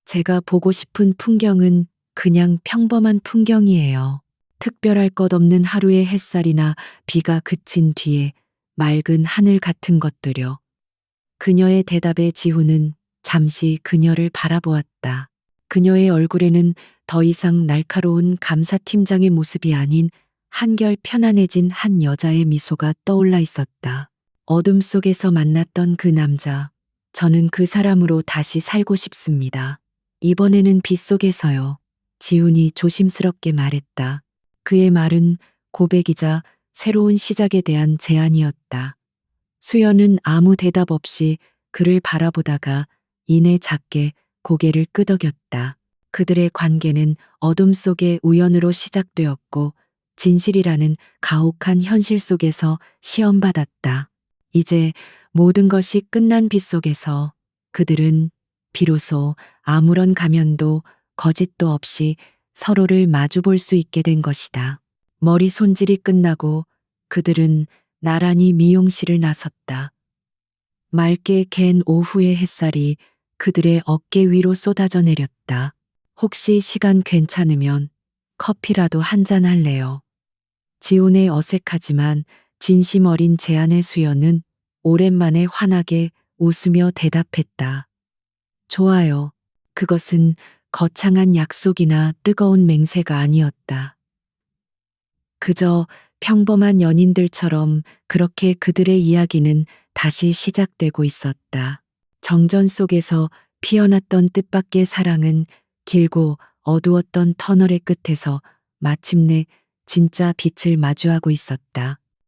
제가 보고 싶은 풍경은 그냥 평범한 풍경이에요. 특별할 것 없는 하루의 햇살이나 비가 그친 뒤에 맑은 하늘 같은 것들요. 그녀의 대답에 지훈은 잠시 그녀를 바라보았다. 그녀의 얼굴에는 더 이상 날카로운 감사팀장의 모습이 아닌 한결 편안해진 한 여자의 미소가 떠올라 있었다. 어둠 속에서 만났던 그 남자, 저는 그 사람으로 다시 살고 싶습니다. 이번에는 빛 속에서요. 지훈이 조심스럽게 말했다. 그의 말은 고백이자 새로운 시작에 대한 제안이었다. 수연은 아무 대답 없이 그를 바라보다가 이내 작게 고개를 끄덕였다. 그들의 관계는 어둠 속의 우연으로 시작되었고 진실이라는 가혹한 현실 속에서 시험받았다. 이제 모든 것이 끝난 빛 속에서 그들은 비로소 아무런 가면도 거짓도 없이 서로를 마주볼 수 있게 된 것이다. 머리 손질이 끝나고 그들은 나란히 미용실을 나섰다. 맑게 갠 오후의 햇살이 그들의 어깨 위로 쏟아져 내렸다. 혹시 시간 괜찮으면 커피라도 한잔 할래요. 지훈의 어색하지만 진심 어린 제안의 수연은 오랜만에 환하게 웃으며 대답했다. 좋아요. 그것은 거창한 약속이나 뜨거운 맹세가 아니었다. 그저 평범한 연인들처럼 그렇게 그들의 이야기는 다시 시작되고 있었다. 정전 속에서 피어났던 뜻밖의 사랑은 길고 어두웠던 터널의 끝에서 마침내 진짜 빛을 마주하고 있었다.